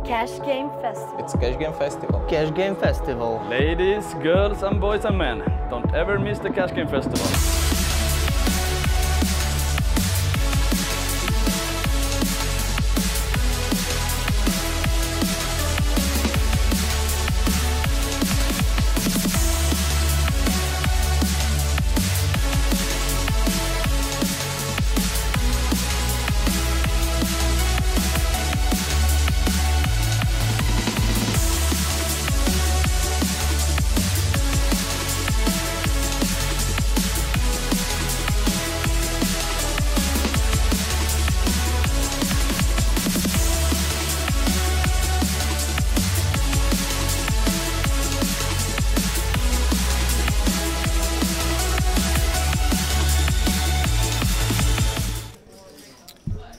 Cash Game Festival. It's Cash Game Festival. Cash Game Festival. Ladies, girls and boys and men, don't ever miss the Cash Game Festival.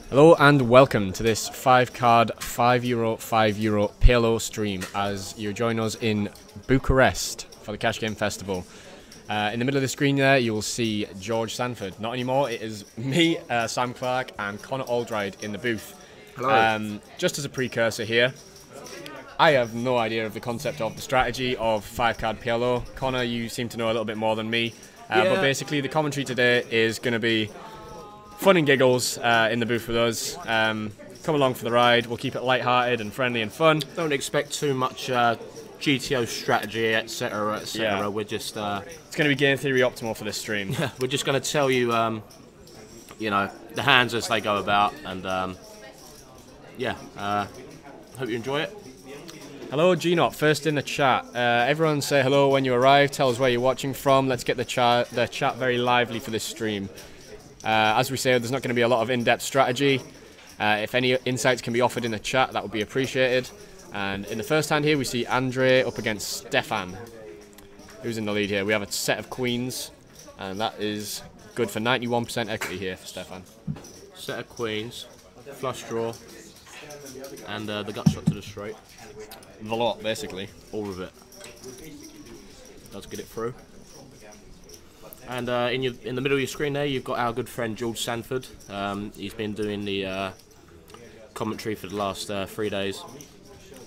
Hello and welcome to this 5-card, €5 Palo stream as you join us in Bucharest for the Cash Game Festival. In the middle of the screen there you will see George Sanford. Not anymore, it is me, Sam Clark and Connor Aldride in the booth. Hello. Just as a precursor here, I have no idea of the concept of the strategy of 5-card Palo. Connor, you seem to know a little bit more than me. But basically the commentary today is going to be fun and giggles in the booth with us. Come along for the ride. We'll keep it light-hearted and friendly and fun. Don't expect too much GTO strategy, etc., etc. Yeah. We're just It's going to be game theory optimal for this stream. we're just going to tell you, you know, the hands as they go about, and hope you enjoy it. Hello, Gnot. First in the chat. Everyone say hello when you arrive. Tell us where you're watching from. Let's get the chat very lively for this stream. As we say, there's not going to be a lot of in-depth strategy. If any insights can be offered in the chat, that would be appreciated. And in the first hand here, we see Andre up against Stefan. Who's in the lead here? We have a set of queens, and that is good for 91% equity here for Stefan. Set of queens, flush draw, and the gut shot to the straight. The lot, basically. All of it. Does get it through. And in the middle of your screen there, you've got our good friend George Sanford. He's been doing the commentary for the last 3 days.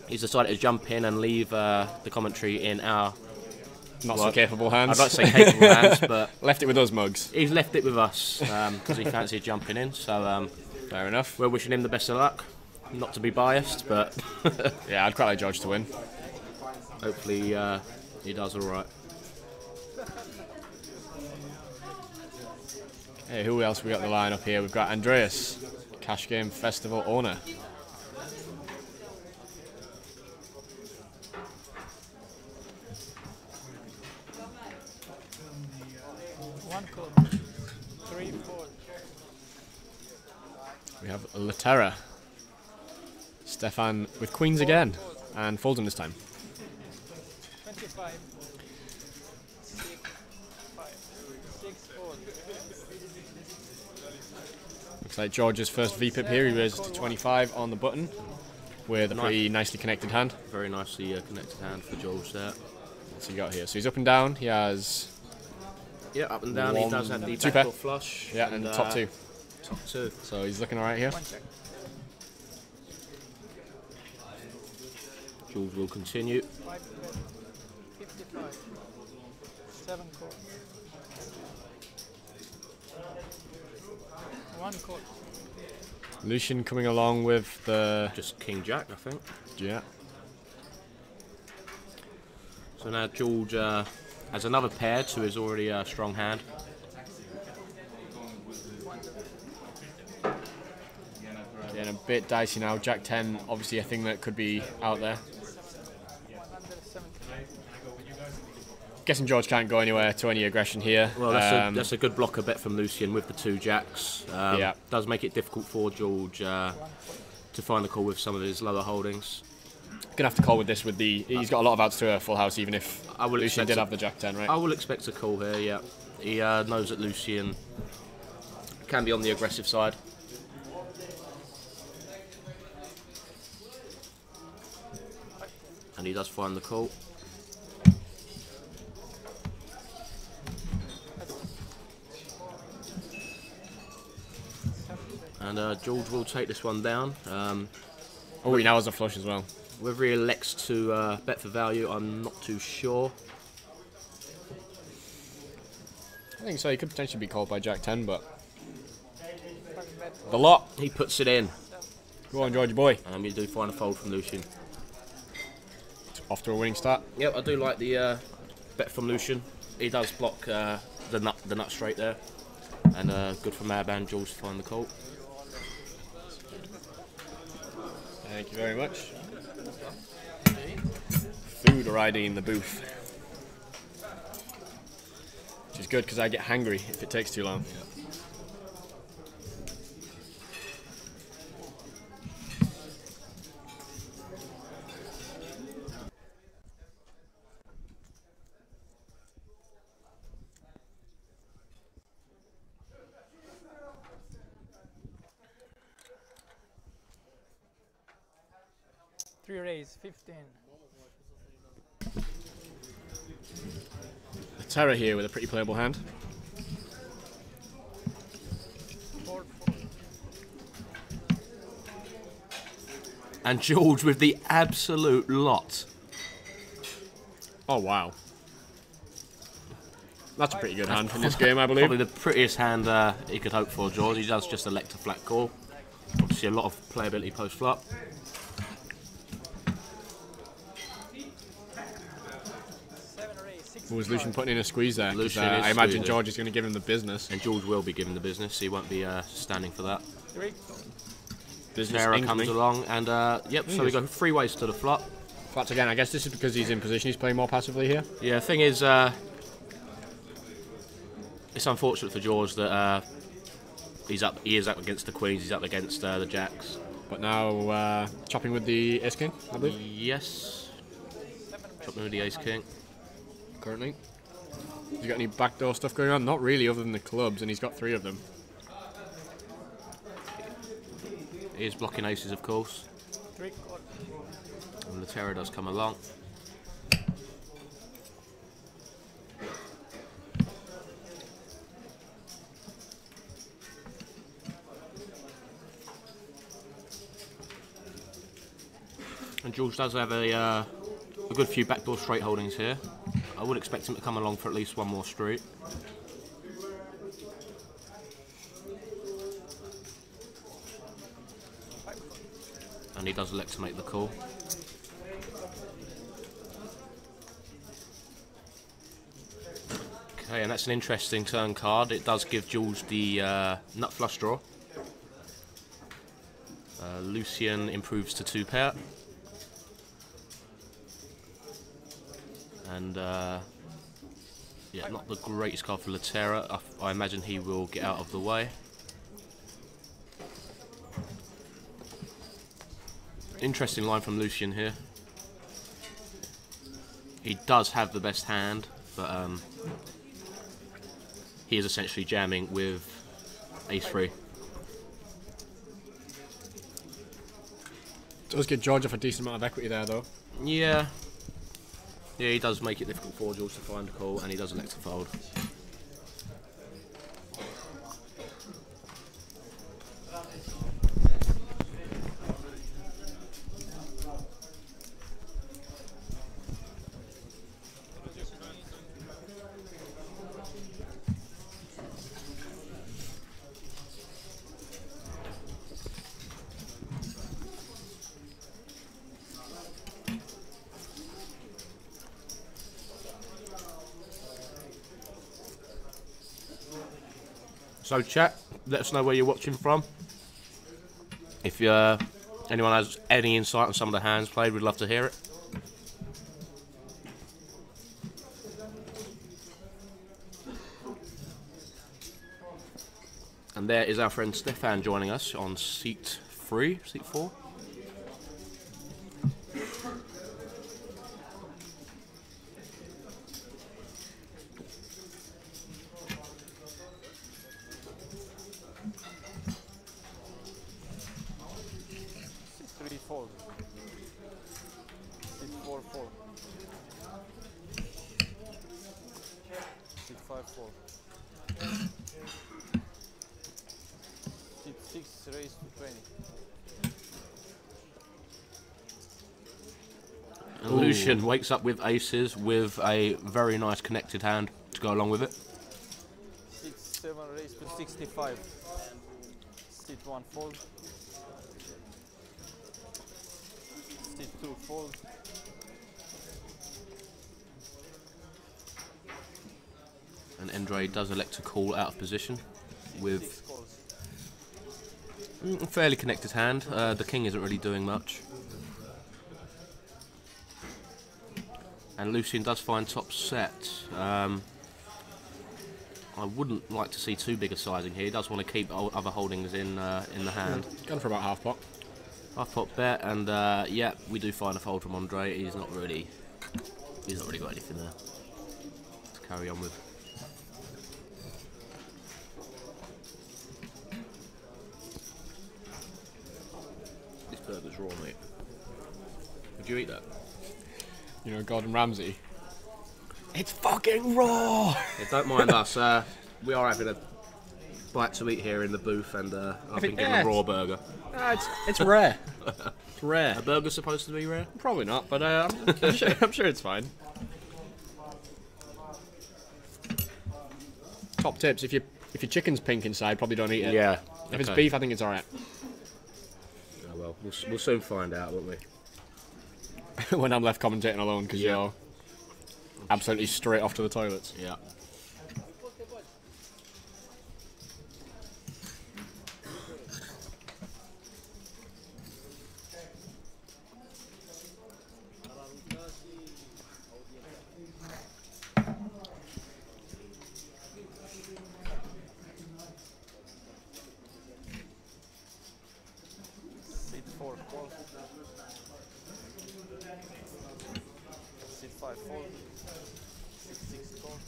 He's decided to jump in and leave the commentary in our Not so capable hands. I'd like to say capable hands, but left it with us, Mugs. He's left it with us because he fancied jumping in. So fair enough. We're wishing him the best of luck. Not to be biased, but yeah, I'd quite like George to win. Hopefully he does all right. Hey, who else we got in the line up here? We've got Andreas, Cash Game Festival owner. One call. 3, 4. We have Laterra. Stefan with queens again, and folds him this time. 25. 6, 5. 6, 4. Looks like George's first VPIP here. He raises to 25 on the button with a pretty nicely connected hand. Very nicely connected hand for George there. What's he got here? So he's up and down. He has up and down. He does have the two backdoor pair. flush. Yeah, and top two. Top two. So he's looking alright here. One check. George will continue. 5, 55. 7 call. 1 call. Lucian coming along with the Just King Jack, I think. yeah. So now George has another pair to his already strong hand. Getting a bit dicey now. Jack 10, obviously a thing that could be out there. 170. Guessing George can't go anywhere to any aggression here. Well, that's a good blocker bet from Lucian with the 2 jacks. Yeah. Does make it difficult for George to find the call with some of his lower holdings. Gonna have to call with this. With the he's got a lot of outs to a full house, even if I will Lucian expect did a- have the Jack 10, right? I will expect a call here, yeah. He knows that Lucian can be on the aggressive side. And he does find the call. And George will take this one down. Oh, he now has a flush as well. Whether he elects to bet for value, I'm not too sure. I think so. He could potentially be called by Jack 10, but Fucking bet. the lot. He puts it in. Go on, Georgie boy. You do find a fold from Lucian. Off to a winning start. Yep, I do like the bet from Lucian. He does block the nut straight there. And good for Madman Jules to find the call. Thank you very much. Food already in the booth. Which is good because I get hangry if it takes too long. Three raise, 15. The Terror here with a pretty playable hand. Four. And George with the absolute lot. Oh, wow. That's a pretty good hand in this game, I believe. Probably the prettiest hand he could hope for, George. He does just elect a flat call. Obviously a lot of playability post-flop. Was Lucian putting in a squeeze there? Lucian I is imagine squeezing. George is going to give him the business. And George will be given the business. He won't be standing for that. Three. Business Sarah incoming. comes along and yep, so we go 3 ways to the flop. Flats again. I guess this is because he's in position. He's playing more passively here. Yeah, thing is, it's unfortunate for George that he is up against the queens. He's up against the jacks. But now chopping with the ace king, I believe. Yes. Chopping with the ace king. Currently. Has he got any backdoor stuff going on? Not really, other than the clubs, and he's got 3 of them. He is blocking aces, of course. Three call. And the terror does come along. And George does have a good few backdoor straight holdings here. I would expect him to come along for at least one more street. And he does elect to make the call. Okay, and that's an interesting turn card. It does give Jules the nut flush draw. Lucian improves to 2 pair. And yeah, not the greatest card for Laterra. I imagine he will get out of the way. Interesting line from Lucian here. He does have the best hand, but he is essentially jamming with ace-3. Does get George off a decent amount of equity there, though. Yeah. Yeah, he does make it difficult for George to find a call, and he does elect to fold. So chat, let us know where you're watching from. If anyone has any insight on some of the hands played, we'd love to hear it. And there is our friend Stefan joining us on seat 4. Three fold. 6-4-4. 6-5-4. 6-6 raise to 20. And Lucian wakes up with aces with a very nice connected hand to go along with it. Sit 7 raise to 65. Sit 1 fold. Sit 2 fold. And Endre does elect to call out of position with a fairly connected hand. The king isn't really doing much. And Lucian does find top set. I wouldn't like to see too big a sizing here. He does want to keep other holdings in the hand. Gone for about half pot. Half pot bet, and yeah, we do find a fold from Endre. He's not really got anything there to carry on with. This burger's raw, mate. Would you eat that? You know, Gordon Ramsay. It's fucking raw! Yeah, don't mind us. We are having a bite to eat here in the booth, and I've been given a raw burger. It's rare. It's rare. A burger's supposed to be rare? Probably not, but I'm sure it's fine. Top tips: if your chicken's pink inside, probably don't eat it. Yeah. If it's beef, I think it's all right. Oh, well, we'll soon find out, won't we? When I'm left commentating alone, because you're absolutely straight off to the toilets. Yeah. Sit 4 fold. Sit 5 fold. Sit 6 fold.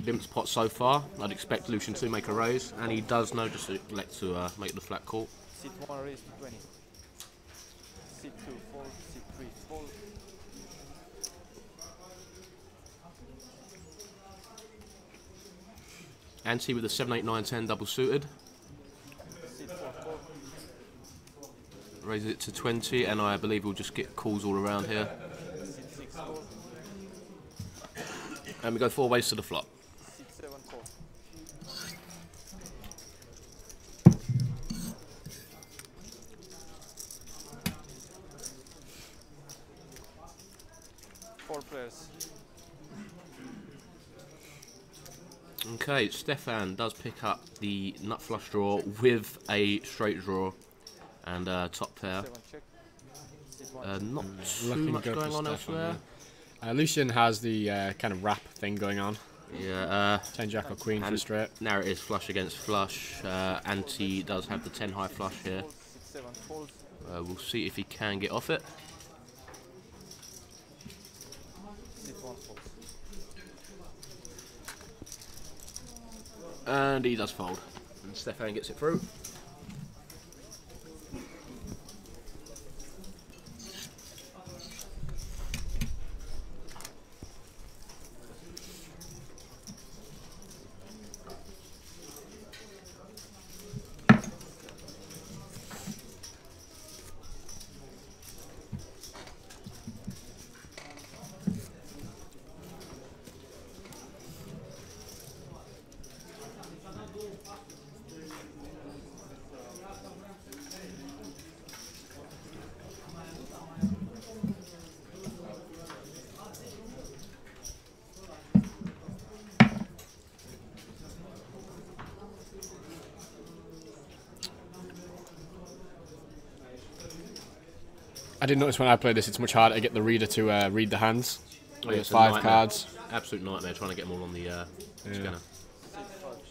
Limps pot so far. I'd expect Lucian to make a raise, and he does know just to elect to make the flat call. Sit 1 raise to 20. Sit 2 fold. Sit 3 fold. Ante with the 7, 8, 9, 10 double suited. Sit 4 fold. Raises it to 20, and I believe we'll just get calls all around here. Sit 6 fold. And we go 4 ways to the flop. Sit 7 fold. Four players. Okay, Stefan does pick up the nut flush draw with a straight draw and top pair. 7 check. Sit 1. Not too Looking much good for going on Stefan, elsewhere. yeah. Lucian has the kind of wrap thing going on. Yeah. 10 jack or queen for straight. Now it is flush against flush. Ante does have the 10 high flush here. Sit 7 folds. We'll see if he can get off it. Sit 1 fold. And he does fold. And Stefan gets it through. I did notice when I played this, it's much harder to get the reader to read the hands. Oh, It's 5 cards. Absolute nightmare trying to get them all on the scanner.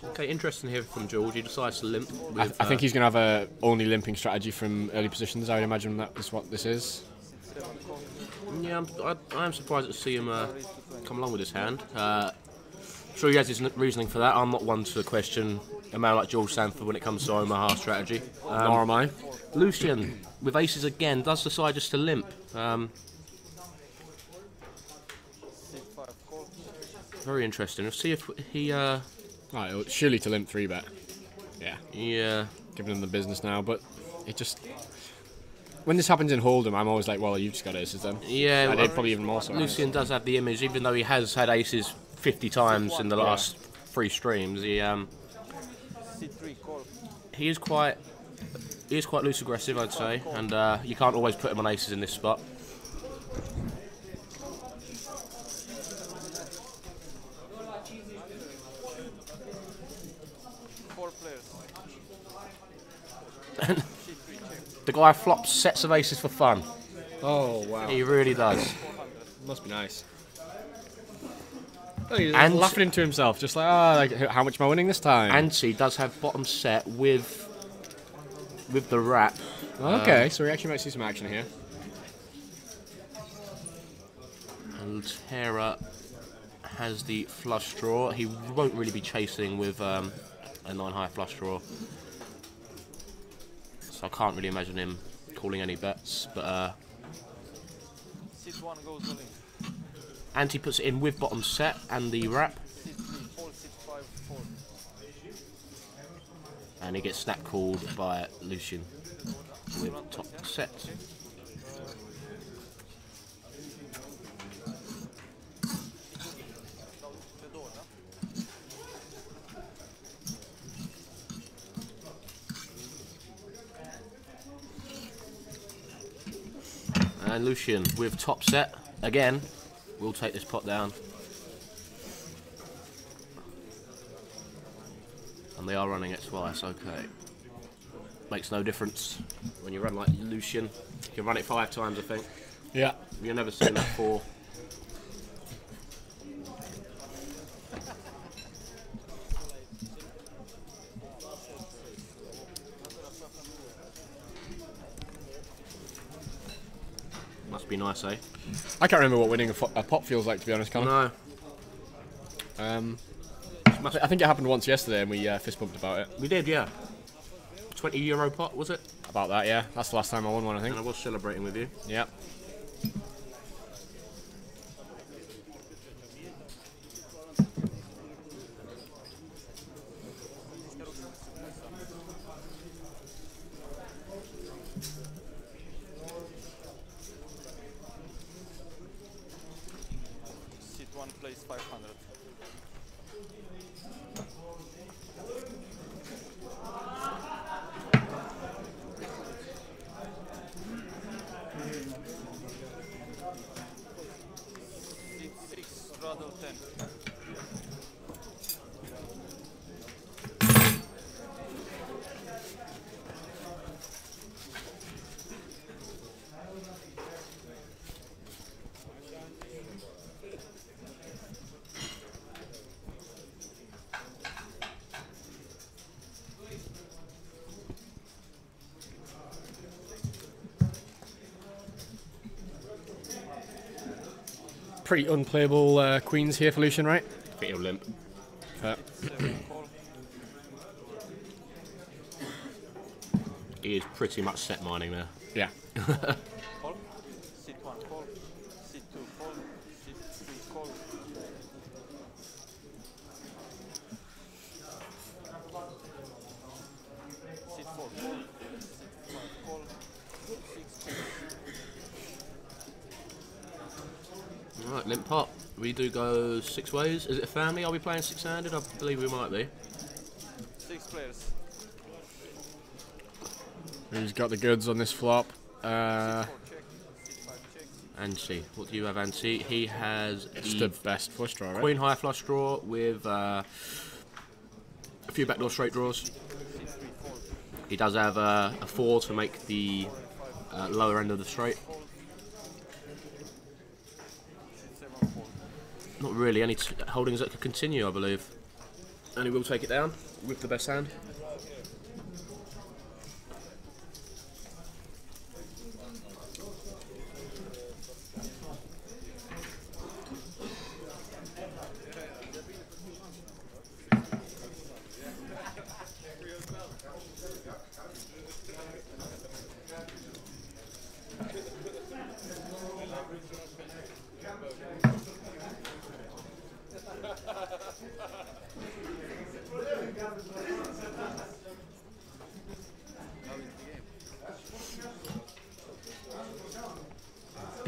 Okay, interesting here from George. He decides to limp. With, I think he's going to have a only limping strategy from early positions. I would imagine that is what this is. Yeah, I am surprised to see him come along with his hand. Sure, he has his reasoning for that. I'm not one to question a man like George Sanford when it comes to Omaha strategy. Nor am I. Lucian, with aces again, does decide just to limp. Sit 5 call. Very interesting. Let's see if he... Right, surely to limp 3-bet. Yeah, yeah. giving him the business now, but it just... when this happens in Hold'em, I'm always like, well, you've just got aces then. Yeah, They'd probably even more so. Lucian does have the image, even though he has had aces 50 times in the last 3 streams. He C3 call. he is quite loose aggressive, I'd say, and you can't always put him on aces in this spot. 4 players. The guy flops sets of aces for fun. Oh wow, He really does. must be nice. Oh, he's And- laughing to himself, just like, like, how much am I winning this time? Anti does have bottom set with the wrap. Okay, so we actually might see some action here. And Terra has the flush draw. He won't really be chasing with a 9 high flush draw. So I can't really imagine him calling any bets. But C1 goes all in. Anti puts it in with bottom set and the wrap. C3 fold, C5 fold. And he gets snap called by Lucian with top set. The door, no? And Lucian with top set again. We'll take this pot down. And they are running it twice, okay. Makes no difference when you run like Lucian. You can run it 5 times, I think. Yeah. You'll never see that 4. Must be nice, eh? I can't remember what winning a pot feels like, to be honest, Connor. No. I think it happened once yesterday, and we fist bumped about it. We did, yeah. €20 pot, was it? About that, yeah. That's the last time I won one, I think. And I was celebrating with you. Yeah. C1 plays 500. C6 straddle 10. Pretty unplayable queens here for Lucian, right? I think he'll limp. 7 call. He is pretty much set mining there. Yeah. Call. C1 call. C2 call. C3 call. C4 call. C5 call. 6 call. Right, limp pot. We do go 6 ways. Is it a family? Are we playing 6-handed? I believe we might be. 6 players. He's got the goods on this flop. C4 check. C5 check. Ansi. What do you have, Ansi? He has It's the the best flush draw, right? queen high flush draw with a few backdoor straight draws. C3 fold. He does have a 4 to make the lower end of the straight. Fold. C7 fold. Not really. Any holdings that could continue, I believe. And he will take it down with the best hand.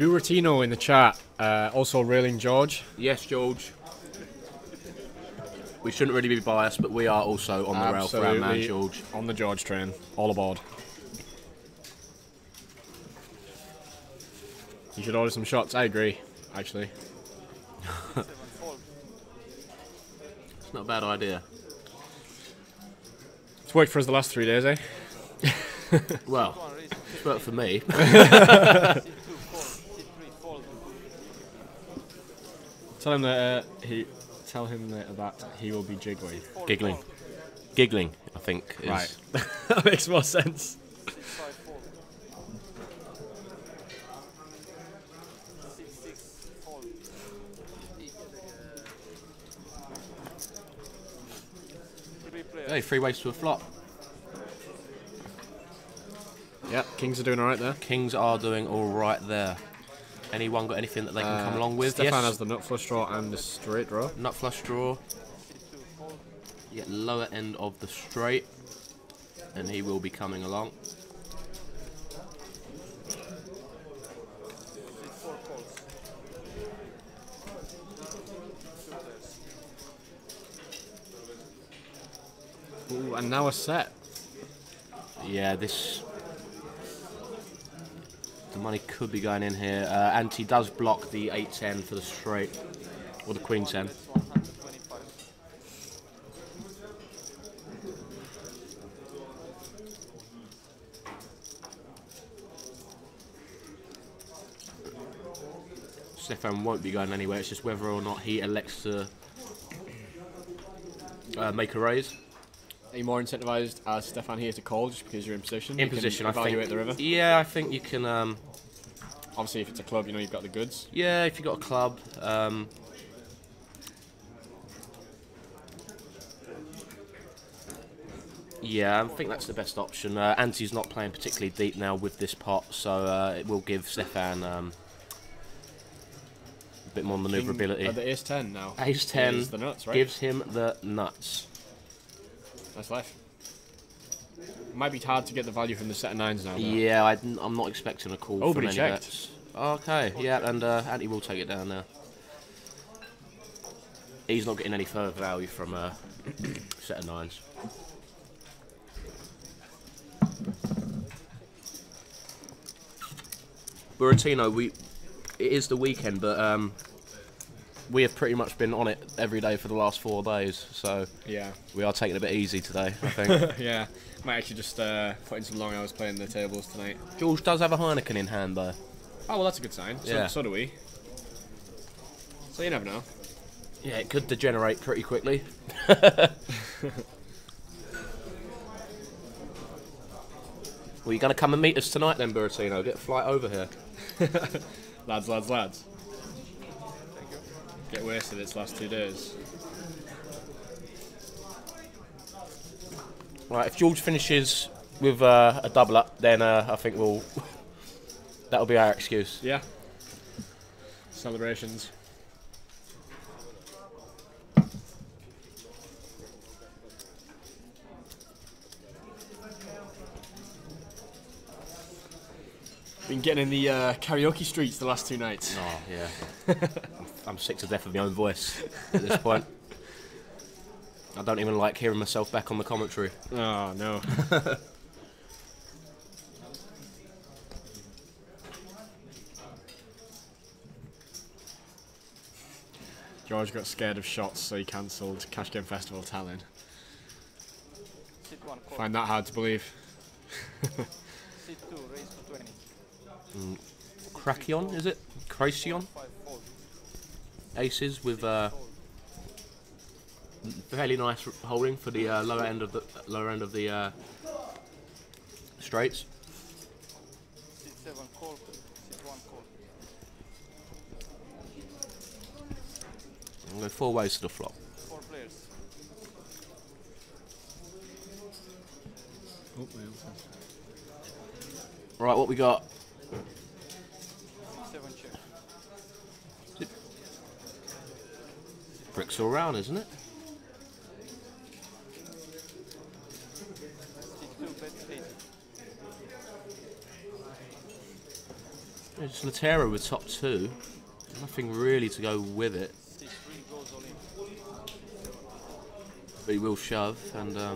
Buratino in the chat, also railing George. Yes, George. We shouldn't really be biased, but we are also on the rail for our man, George. On the George train, all aboard. You should order some shots. I agree, actually. It's not a bad idea. It's worked for us the last 3 days, eh? Well, it's worked for me. Tell him that he will be jiggling. Giggling, I think. Is Right. That makes more sense. Hey, 3 ways to a flop. Yeah, Kings are doing alright there. Kings are doing all right there. Anyone got anything that they can come along with? Stefan Yes. has the nut flush draw and the straight draw. Nut flush draw. You get lower end of the straight, and he will be coming along. Ooh, and now a set. Yeah, this. The money could be going in here. Ante does block the 8-10 for the straight, or the queen 10. Stefan won't be going anywhere. It's just whether or not he elects to make a raise. Are you more incentivized as Stefan here to call just because you're in position? In You can position, I think. evaluate the river. Yeah, I think you can. Obviously, if it's a club, you know you've got the goods. Yeah, if you got a club. Yeah, I think that's the best option. Ante's not playing particularly deep now with this pot, so it will give Stefan a bit more manoeuvrability. The ace 10 now. Ace 10 is the nuts, right? gives him the nuts. That's life. Might be hard to get the value from the set of 9s now, though. Yeah, I'm not expecting a call Oh, from but he any checked. bets. Okay, yeah, and Ante will take it down now. He's not getting any further value from a set of 9s. Buratino, it is the weekend, but we have pretty much been on it every day for the last 4 days, so Yeah. we are taking it a bit easy today, I think. Yeah. Might actually just put in some long hours playing the tables tonight. George does have a Heineken in hand, though. Oh, well, that's a good sign. Yeah. So do we. So you never know. Yeah, it could degenerate pretty quickly. Well, you going to come and meet us tonight then, Buratino? Get a flight over here. Lads, lads, lads. Get wasted its last 2 days. Right, if George finishes with a double up, then I think that'll be our excuse. Yeah. Celebrations. Been getting in the karaoke streets the last 2 nights. Oh, yeah. I'm sick to death of my own voice at this point. I don't even like hearing myself back on the commentary. Oh, no. George got scared of shots, so he cancelled Cash Game Festival Tallinn. Sit 1 call. Find that hard to believe. Sit 2, raise to 20. Krakion, is it? Krakion? 5 fold. Aces with fairly nice holding for the lower end of the straights. Sit 7 call. Sit 1 call. I'm going 4 ways to the flop. 4 players. Oh, Right, what we got? 7 check. Bricks all round, isn't it? Sit 2 bet 8. It's Latera with top 2. Nothing really to go with it. C3 goes all in. But he will shove, and C2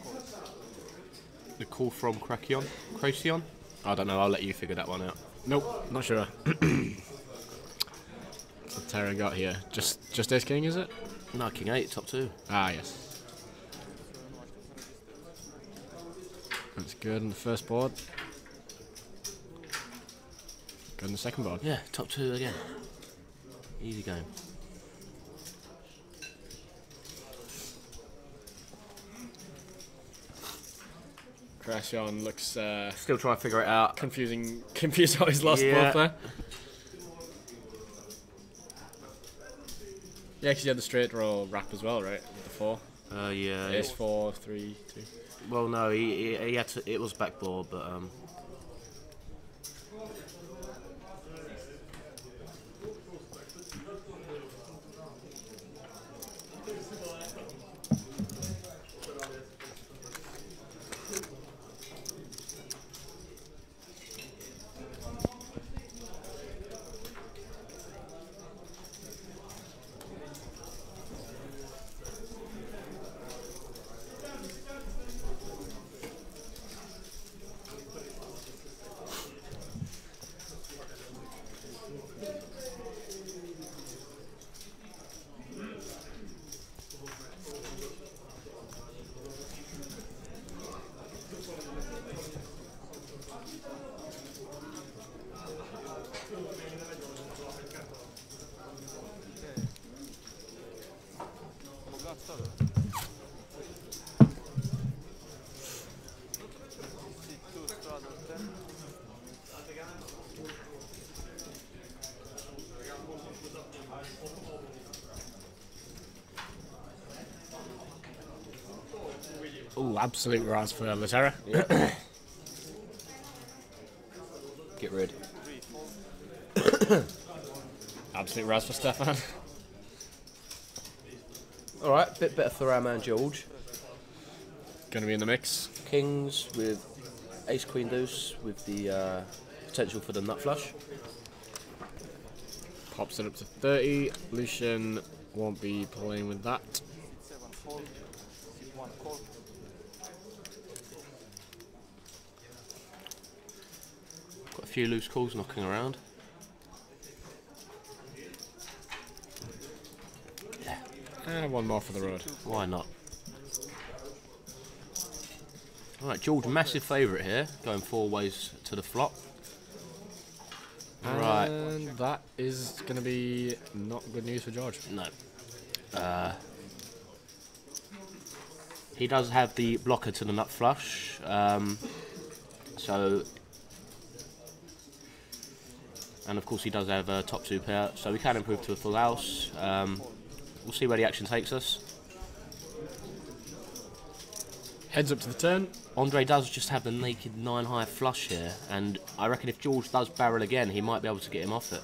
calls. the call from Kracion? I don't know, I'll let you figure that one out. Nope, not sure. What's Terra got here? Just Ace King, is it? No, King 8, top 2. Ah, yes. That's good on the first board. Good on the second board. Yeah, top 2 again. Easy game. Kracion looks Still trying to figure it out. confused how he's lost Yeah. both there. Yeah, because you had the straight roll wrap as well, right? With the 4. Yeah. Ace 4, 3, 2. Well, no, he had to. It was backboard, but C2 straddle 10. Oh, absolute rise for Latera. get rid. 3 fold. Absolute rise for Stefan. Alright, bit better for our man George. Gonna be in the mix. Kings with Ace Queen Deuce with the potential for the nut flush. Pops it up to 30. Lucian won't be playing with that. C7 fold. C1 call. Got a few loose calls knocking around. One more for the road. Why not? Alright, George, massive favourite here, going 4 ways to the flop. Right. And that is going to be not good news for George. No. He does have the blocker to the nut flush, so, and of course he does have a top 2 pair, so we can improve to a full house. We'll see where the action takes us. Heads up to the turn. Andre does just have the naked 9 high flush here, and I reckon if George does barrel again, he might be able to get him off it.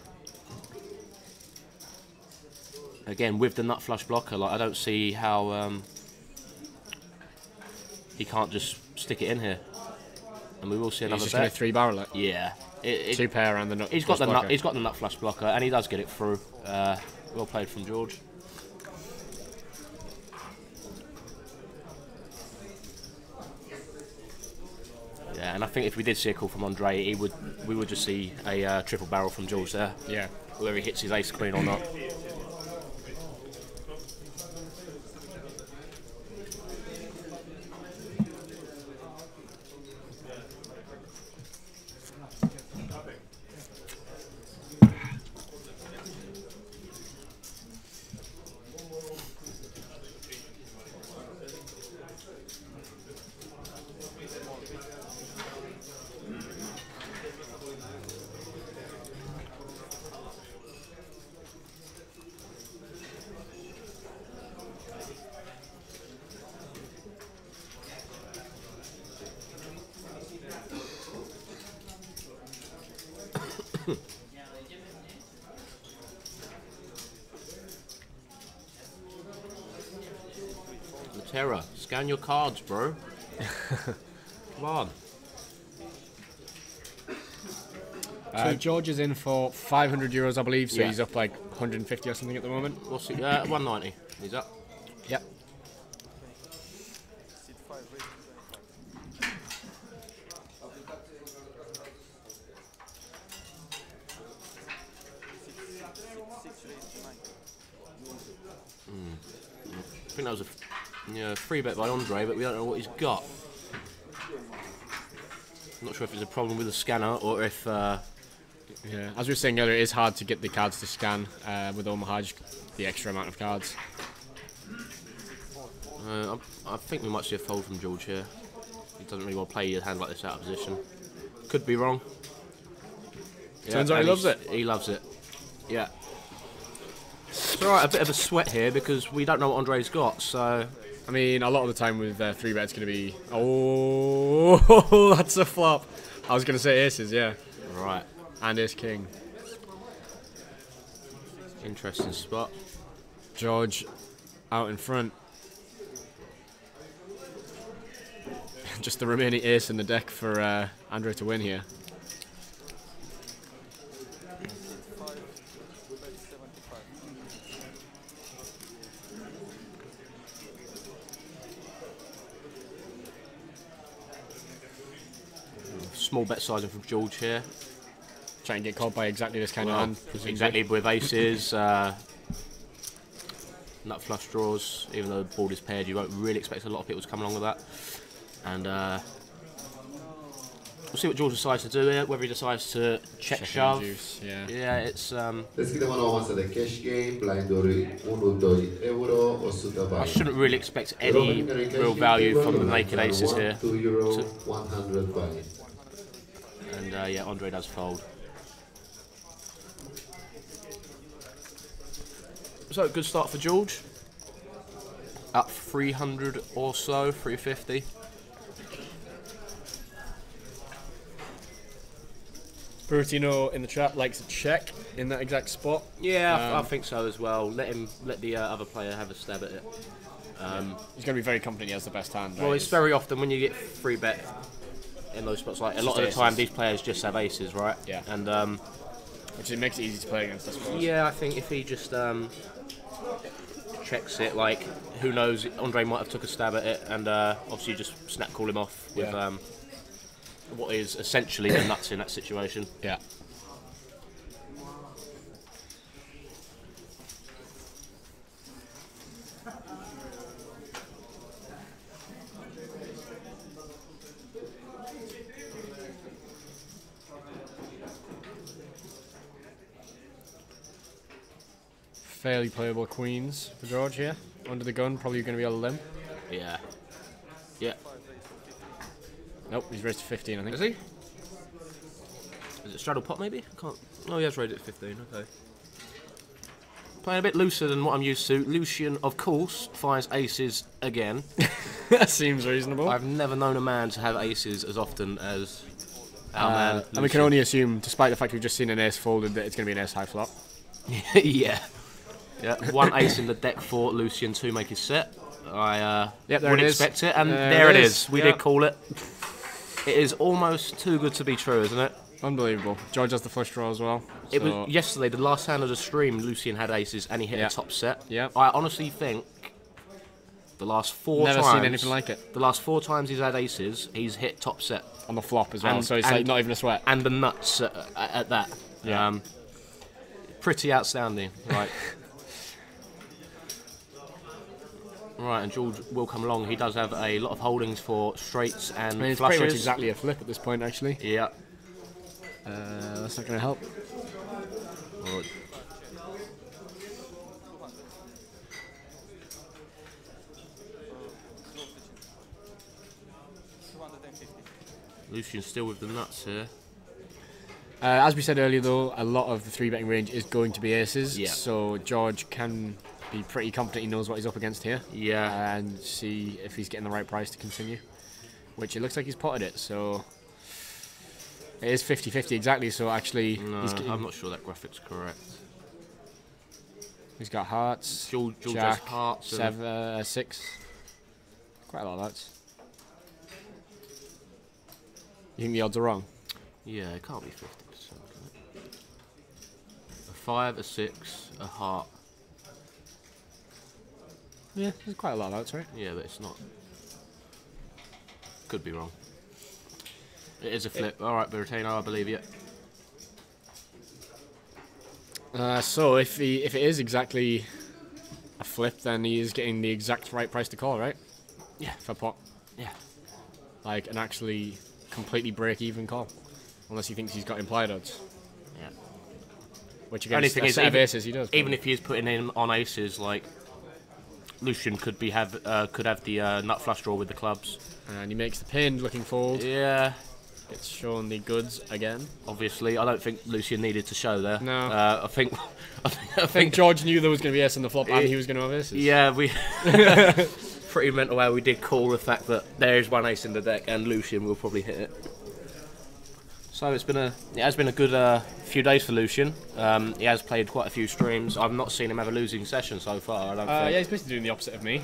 Again, with the nut flush blocker, like I don't see how he can't just stick it in here, and we will see another He's just going bet. to 3 barrel it. Yeah, 2 pair and the nut. he's got the blocker. nut. He's got the nut flush blocker, and he does get it through. Well played from George. Yeah, and I think if we did see a call from Andre, we would just see a triple barrel from George there, Yeah. whether he hits his ace queen or not. Terra, scan your cards, bro. Come on. George is in for 500 euros, I believe, so Yeah. he's up like 150 or something at the moment. What's it? 190. He's up. Yep. Sit 5, raise to 25. Six, raise to 9. I think that was a free bet by Andre, but we don't know what he's got. I'm not sure if it's a problem with the scanner or if. Yeah. As we were saying earlier, it is hard to get the cards to scan with Omaha, just the extra amount of cards. I think we might see a fold from George here. He doesn't really want to play a hand like this out of position. Could be wrong. Turns out he loves it. He loves it. Yeah. It's alright, a bit of a sweat here because we don't know what Andre's got, so. I mean, a lot of the time with 3-bet, it's going to be... Oh, that's a flop. I was going to say aces, yeah. Right. And ace-king. Interesting spot. George out in front. Just the remaining ace in the deck for Andre to win here. Sit 5, bet 75. Small bet sizing from George here. Try and get caught by exactly this kind of hand. presumably. Exactly with aces, nut flush draws. Even though the board is paired, you won't really expect a lot of people to come along with that. And we'll see what George decides to do here. Whether he decides to check shove. Yeah. Yeah, it's. Deschidem avansa de cash game, blinduri 1-2 euro, 100 I bani. shouldn't really expect any real value from the naked aces here. 2 euro, 100 bani. And yeah, Andre does fold. So, good start for George. Up 300 or so, 350. Bertino in the chat likes a check in that exact spot. Yeah, I think so as well. Let the other player have a stab at it. He's going to be very confident he has the best hand. Well, right? it's very often when you get free bet in those spots, like a lot of the Just time, aces. these players just have aces, right? Yeah. And Which it makes it easy to play against, I suppose. yeah, I think if he just checks it, like who knows, Andre might have took a stab at it, and obviously just snap call him off with Yeah. what is essentially the nuts in that situation. Yeah. Fairly playable queens for George here. Under the gun, probably going to be a limp. Yeah. Yeah. Nope, he's raised to 15, I think. Is he? Is it straddle pot maybe? I can't. Oh, he has raised it to 15. Okay. Playing a bit looser than what I'm used to. Lucian, of course, finds aces again. That seems reasonable. I've never known a man to have aces as often as our man. And we can Lucian. only assume, despite the fact we've just seen an ace folded, that it's going to be an ace high flop. Yeah. Yeah. One ace in the deck for Lucian to make his set. I Yep, there wouldn't it is. expect it, and There there it it is. is. We Yeah. did call it. It is almost too good to be true, isn't it? Unbelievable. George has the flush draw as well. It so- was yesterday, the last hand of the stream. Lucian had aces, and he hit Yeah. a top set. Yeah. I honestly think the last four Never times, seen anything like it. The last 4 times he's had aces, he's hit top set, on the flop as well, And- so it's and- like not even a sweat. and the nuts at that. Yeah. Pretty outstanding. Right. Right, and George will come along. He does have a lot of holdings for straights and I mean, it's flushes. pretty much exactly a flip at this point, actually. Yeah. That's not going to help. Well, Lucian's still with the nuts here. As we said earlier, though, a lot of the 3-betting range is going to be aces, Yeah. so George can be pretty confident he knows what he's up against here. Yeah. And see if he's getting the right price to continue. Which it looks like he's potted it, so it is 50-50 exactly, so actually No, he's, getting, I'm not sure that graphic's correct. he's got hearts, George has jack, hearts and- 7, 6. Quite a lot of hearts. You think the odds are wrong? Yeah, it can't be 50%. Can 5, a 6, a heart. Yeah, there's quite a lot of outs, right? Yeah, but it's not. Could be wrong. It is a flip. All right, Bertino, I believe you. So if it is exactly a flip, then he is getting the exact right price to call, right? Yeah. For pot. Yeah. Like an actually completely break-even call, unless he thinks he's got implied odds. Yeah. Which Only against thing a is, set of even- aces he does. Even if he is putting in on aces, like Lucian could have the nut flush draw with the clubs. And he makes the pin looking fold. Yeah. Gets shown the goods again. Obviously, I don't think Lucian needed to show there. No. I think I think George knew there was going to be ace on the flop and he was going to have aces. Yeah, we pretty mental how we did call the fact that there is one ace in the deck and Lucian will probably hit it. So it has been a good few days for Lucian. He has played quite a few streams. I've not seen him have a losing session so far. I don't think. Yeah, he's basically doing the opposite of me.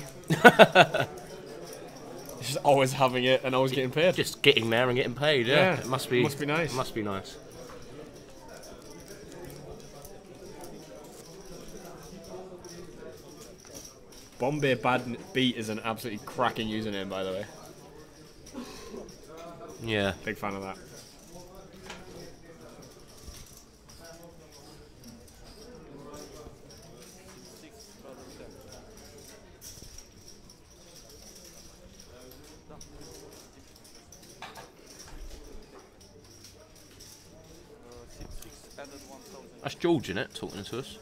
He's just always having it and always getting paid. Just getting there and getting paid. Yeah, it must be nice. It must be nice. Bombay Bad Beat is an absolutely cracking username, by the way. Yeah. Big fan of that. That's George in it talking to us.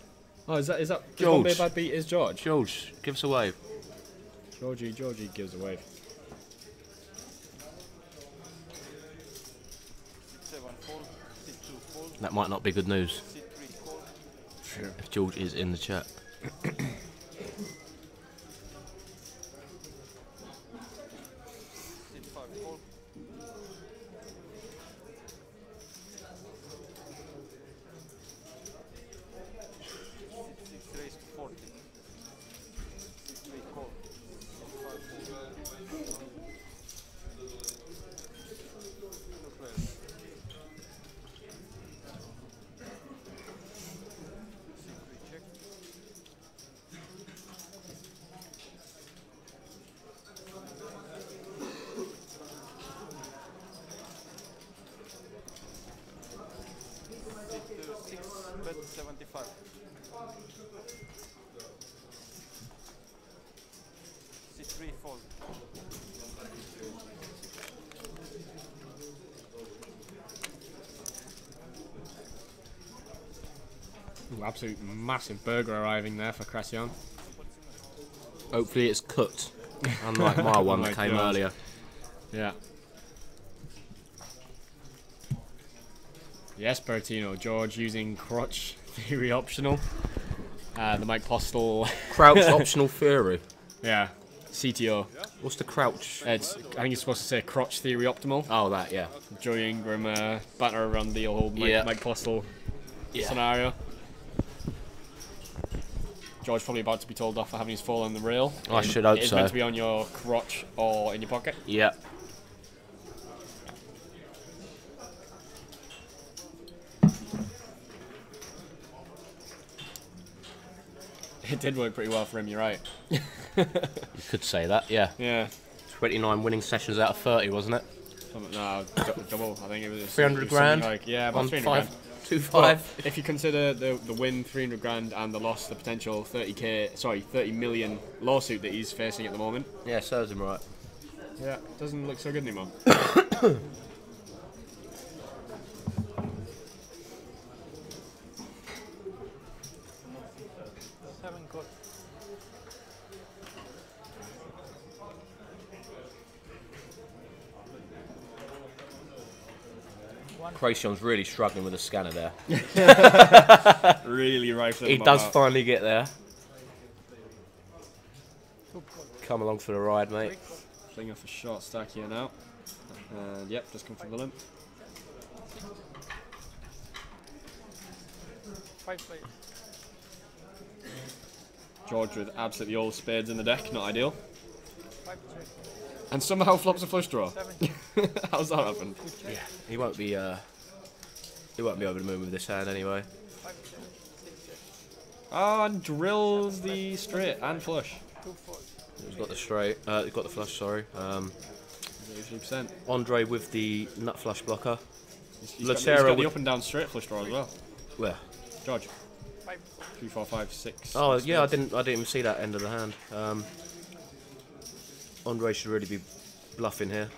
Oh, is that George. Bombay Bad Beat is George? George, give us a wave. Georgie gives a wave. That might not be good news Sure. if George is in the chat. Ooh, absolute massive burger arriving there for Crescion. Hopefully it's cooked, unlike my one that came God. earlier. Yeah. Yes, Bertino. George using crotch theory optional. The Mike Postel. Crouch optional theory. Yeah. CTO. What's the crouch? I think it's supposed to say crotch theory optimal. Oh, that, yeah. Joey Ingram, batter around the old Mike Postel scenario. George probably about to be told off for having his fall on the rail. I should hope It's so. meant to be on your crotch or in your pocket. Yeah. It did work pretty well for him, you're right. You could say that, yeah. Yeah. 29 winning sessions out of 30, wasn't it? No, double. I think it was 300 grand? Like, yeah, about 300 grand. 2.5. Well, if you consider the win 300 grand and the loss, the potential 30 million lawsuit that he's facing at the moment. Yeah, serves him right. Yeah, doesn't look so good anymore. Cracion's really struggling with the scanner there. Really rifling. He does finally get there. Come along for the ride, mate. Playing off a short stack here now. And yep, just come from the limp. 5 players. George with absolutely all spades in the deck, not ideal. 5 check. And somehow flops a flush draw. 7. How's that happen? Yeah, he won't be over the moon with this hand anyway. 5 check. 6. Oh, and drills the straight and flush. 2-4. He's got the straight. He's got the flush. Sorry. 80%. Andre with the nut flush blocker. He's got the up and down straight flush draw as well. Where? George. 5. 3, 4, 5, 6. Oh yeah, I didn't even see that end of the hand. Andre should really be bluffing here.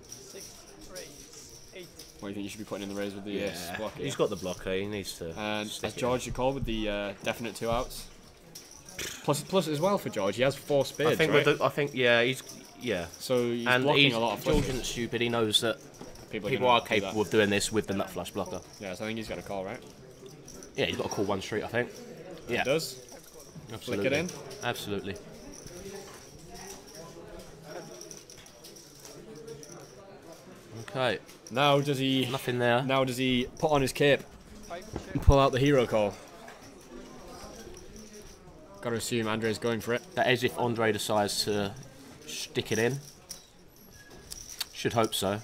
6. Raise. 8. What do you think you should be putting in the raise with the blocker? He's got the blocker. He needs to. And stick that's it George you call with the definite 2 outs. Plus as well for George, he has 4 spades. I think right? with the, I think he's so he's and blocking a lot of George flushes. isn't stupid. He knows that People are gonna do capable of doing this with the nut flush blocker. Yeah, so I think he's got a call, right? Yeah, he's got to call one street. I think. Yeah, He does. absolutely. Flick it in. Absolutely. Okay. Now does he? Nothing there. Now does he put on his cape 5 check. and pull out the hero call? Got to assume Andre's going for it. That is if Andre decides to stick it in. Should hope so.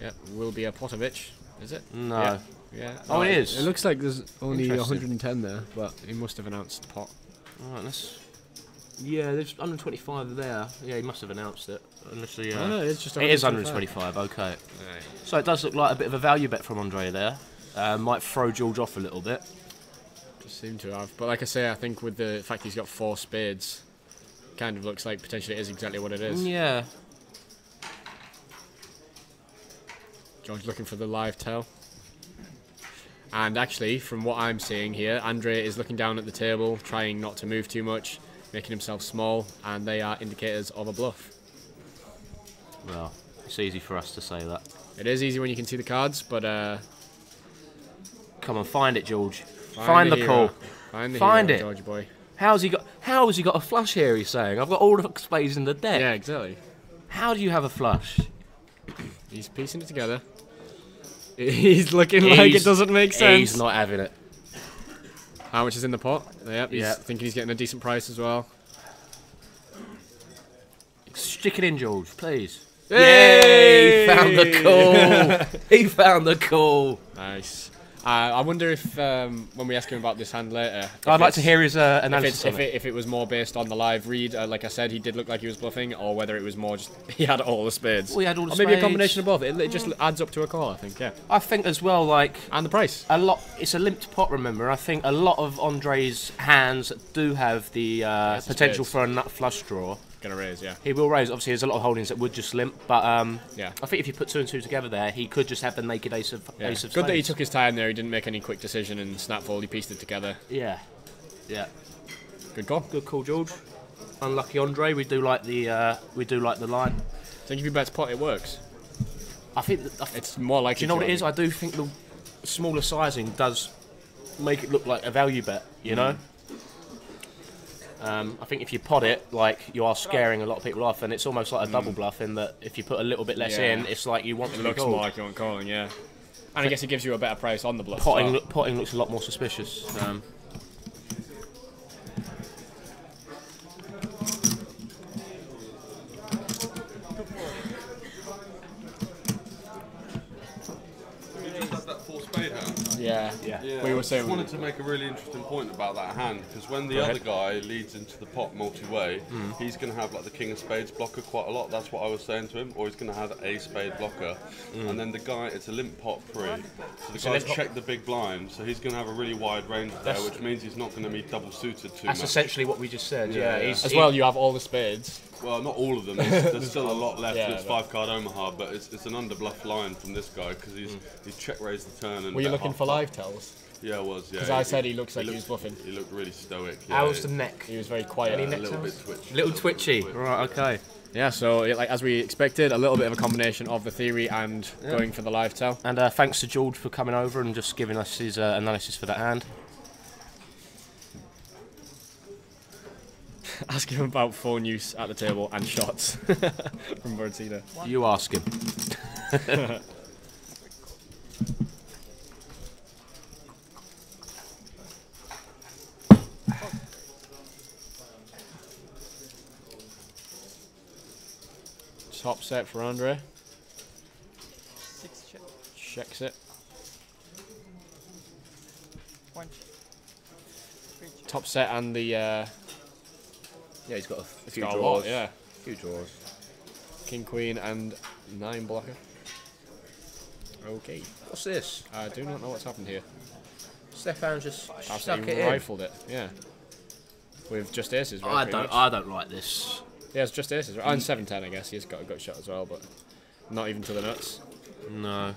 Yep, will be a Potovich, is it? No. Yeah. Yeah. Oh, it is. It looks like there's only Interesting. 110 there, but he must have announced the pot. Alright, let's. Yeah, there's 125 there. Yeah, he must have announced it. Unless he, Oh, no, it's just it is 125. 125. Okay. So it does look like a bit of a value bet from Andre there. Might throw George off a little bit. Just seem to have. But like I say, I think with the fact he's got 4 spades, kind of looks like potentially it is exactly what it is. Yeah. George looking for the live tell. And actually, from what I'm seeing here, Andre is looking down at the table, trying not to move too much, making himself small, and they are indicators of a bluff. Well, it's easy for us to say that. It is easy when you can see the cards, but Come on, find it, George. Find the call. Find the Find hero, it. George boy. How has he got a flush here? He's saying. I've got all the spades in the deck. Yeah, exactly. How do you have a flush? He's piecing it together. He's looking like it doesn't make sense. He's not having it. How much is in the pot? Yep, he's Yeah. thinking he's getting a decent price as well. Stick it in, George, please. Yay! He found the call. He found the call. Nice. I wonder if when we ask him about this hand later, I'd like to hear his analysis. if it was more based on the live read. Like I said, he did look like he was bluffing, or whether it was more just he had all the spades. Well, he had all the or maybe a spades. combination of both. It just adds up to a call, I think. Yeah. I think as well, like And the price. a lot. It's a limped pot, remember. I think a lot of Andre's hands do have the potential spades. for a nut flush draw. Gonna raise, yeah. He will raise. Obviously, there's a lot of holdings that would just limp, but Yeah. I think if you put 2 and 2 together there, he could just have the naked ace of Yeah. ace of Good that he spades. took his time there. He didn't make any quick decision and snapfold. He pieced it together. Yeah, yeah. Good call. Good call, George. Unlucky Andre. We do like the line. I think if you bet pot, it works. I think It's more likely. do you know what to, it is? I do think the smaller sizing does make it look like a value bet. You know. I think if you pot it, like you are scaring a lot of people off, and it's almost like a double bluff in that if you put a little bit less Yeah. in, it's like you want It to be looks called. more like you want calling, yeah. And I guess it gives you a better price on the bluff. as Potting, well. potting looks a lot more suspicious. That 4 spade hand. Yeah. Yeah, We were I saying just wanted to make a really interesting point about that hand, because when the Go other ahead. guy leads into the pot multi-way, he's going to have like the king of spades blocker quite a lot. That's what I was saying to him. Or he's going to have a spade blocker, and then the guy, it's a limp pot pre. So the guy's checked the big blind, so he's going to have a really wide range there, which means he's not going to be double suited too That's much. essentially what we just said. Yeah, Yeah, yeah. he's, As well, you have all the spades. Well, not all of them. There's still a lot left. Yeah, It's but- 5-card Omaha, but it's an underbluff line from this guy because he's check raised the turn. And Were you bet looking half for pot. live tells? Yeah, I was. Yeah. Because I said he looks like he was looked- bluffing. He looked really stoic. how's the neck? He was very quiet. a little bit twitchy. Little twitchy. Right. Okay. Yeah, so like as we expected, a little bit of a combination of the theory and going for the live tell. And thanks to George for coming over and just giving us his analysis for that hand. Ask him about phone use at the table and shots from Bertina. You ask him. Top set for Andre. 6 check. Checks it. One. Three. Top set and the. Yeah, he's got a few got a draws. lot, yeah. Few draws. King, Queen, and 9 blocker. Okay. What's this? I do not know what's happened here. Stefan just stuck Absolutely it in. rifled it. Yeah. With just aces, right? I don't like this. Yeah, it's just aces. Right? And 7-10, I guess. He's got a gut shot as well, but not even to the nuts. No.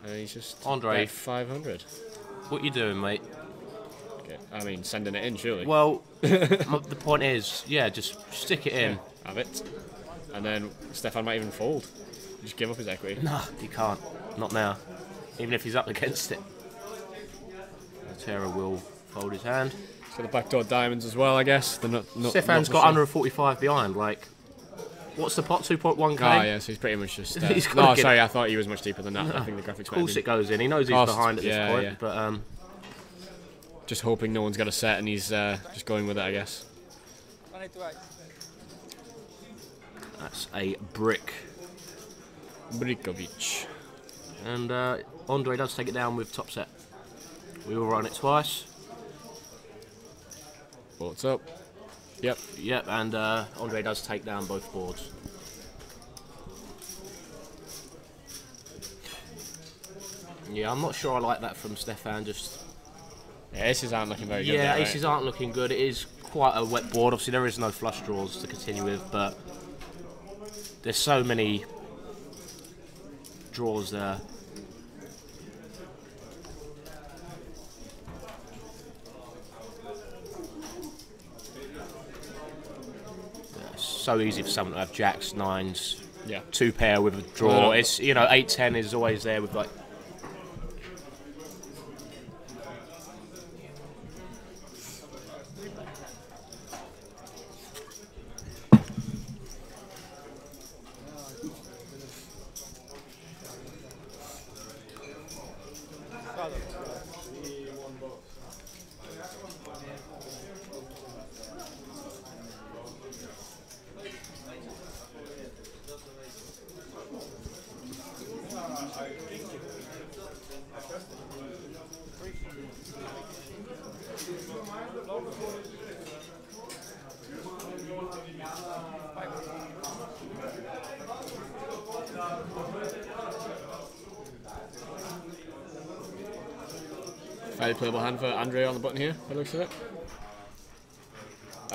And he's just Andre. bet 500. What you doing, mate? Okay. I mean, sending it in, surely. Well, the point is, yeah, just stick it in. Have it. And then Stefan might even fold. Just give up his equity. No, he can't. Not now. Even if he's up against it. Terra will fold his hand. He's got the backdoor diamonds as well, I guess. The Stefan's got under a 45 behind. Like, what's the pot? 2.1k. Ah, yeah, so he's pretty much just. He's No, gotta get sorry, I thought he was much deeper than that. I think the graphics. Of course it goes in. He knows he's behind at this point, but just hoping no one's got a set and he's just going with it, I guess. 188. that's a brick. Brikovic. And Andre does take it down with top set. We will run it twice. What's up? Yep. Yep, and Andre does take down both boards. Yeah, I'm not sure I like that from Stefan. Just Yeah, aces aren't looking very good. yeah, there, aces aren't looking good. It is quite a wet board. Obviously, there is no flush draws to continue with, but there's so many draws there. So easy for someone to have jacks, nines, Yeah. 2 pair with a draw. It's, you know, 8-10 is always there with like. Fairly playable hand for Andre on the button here, by the looks of it.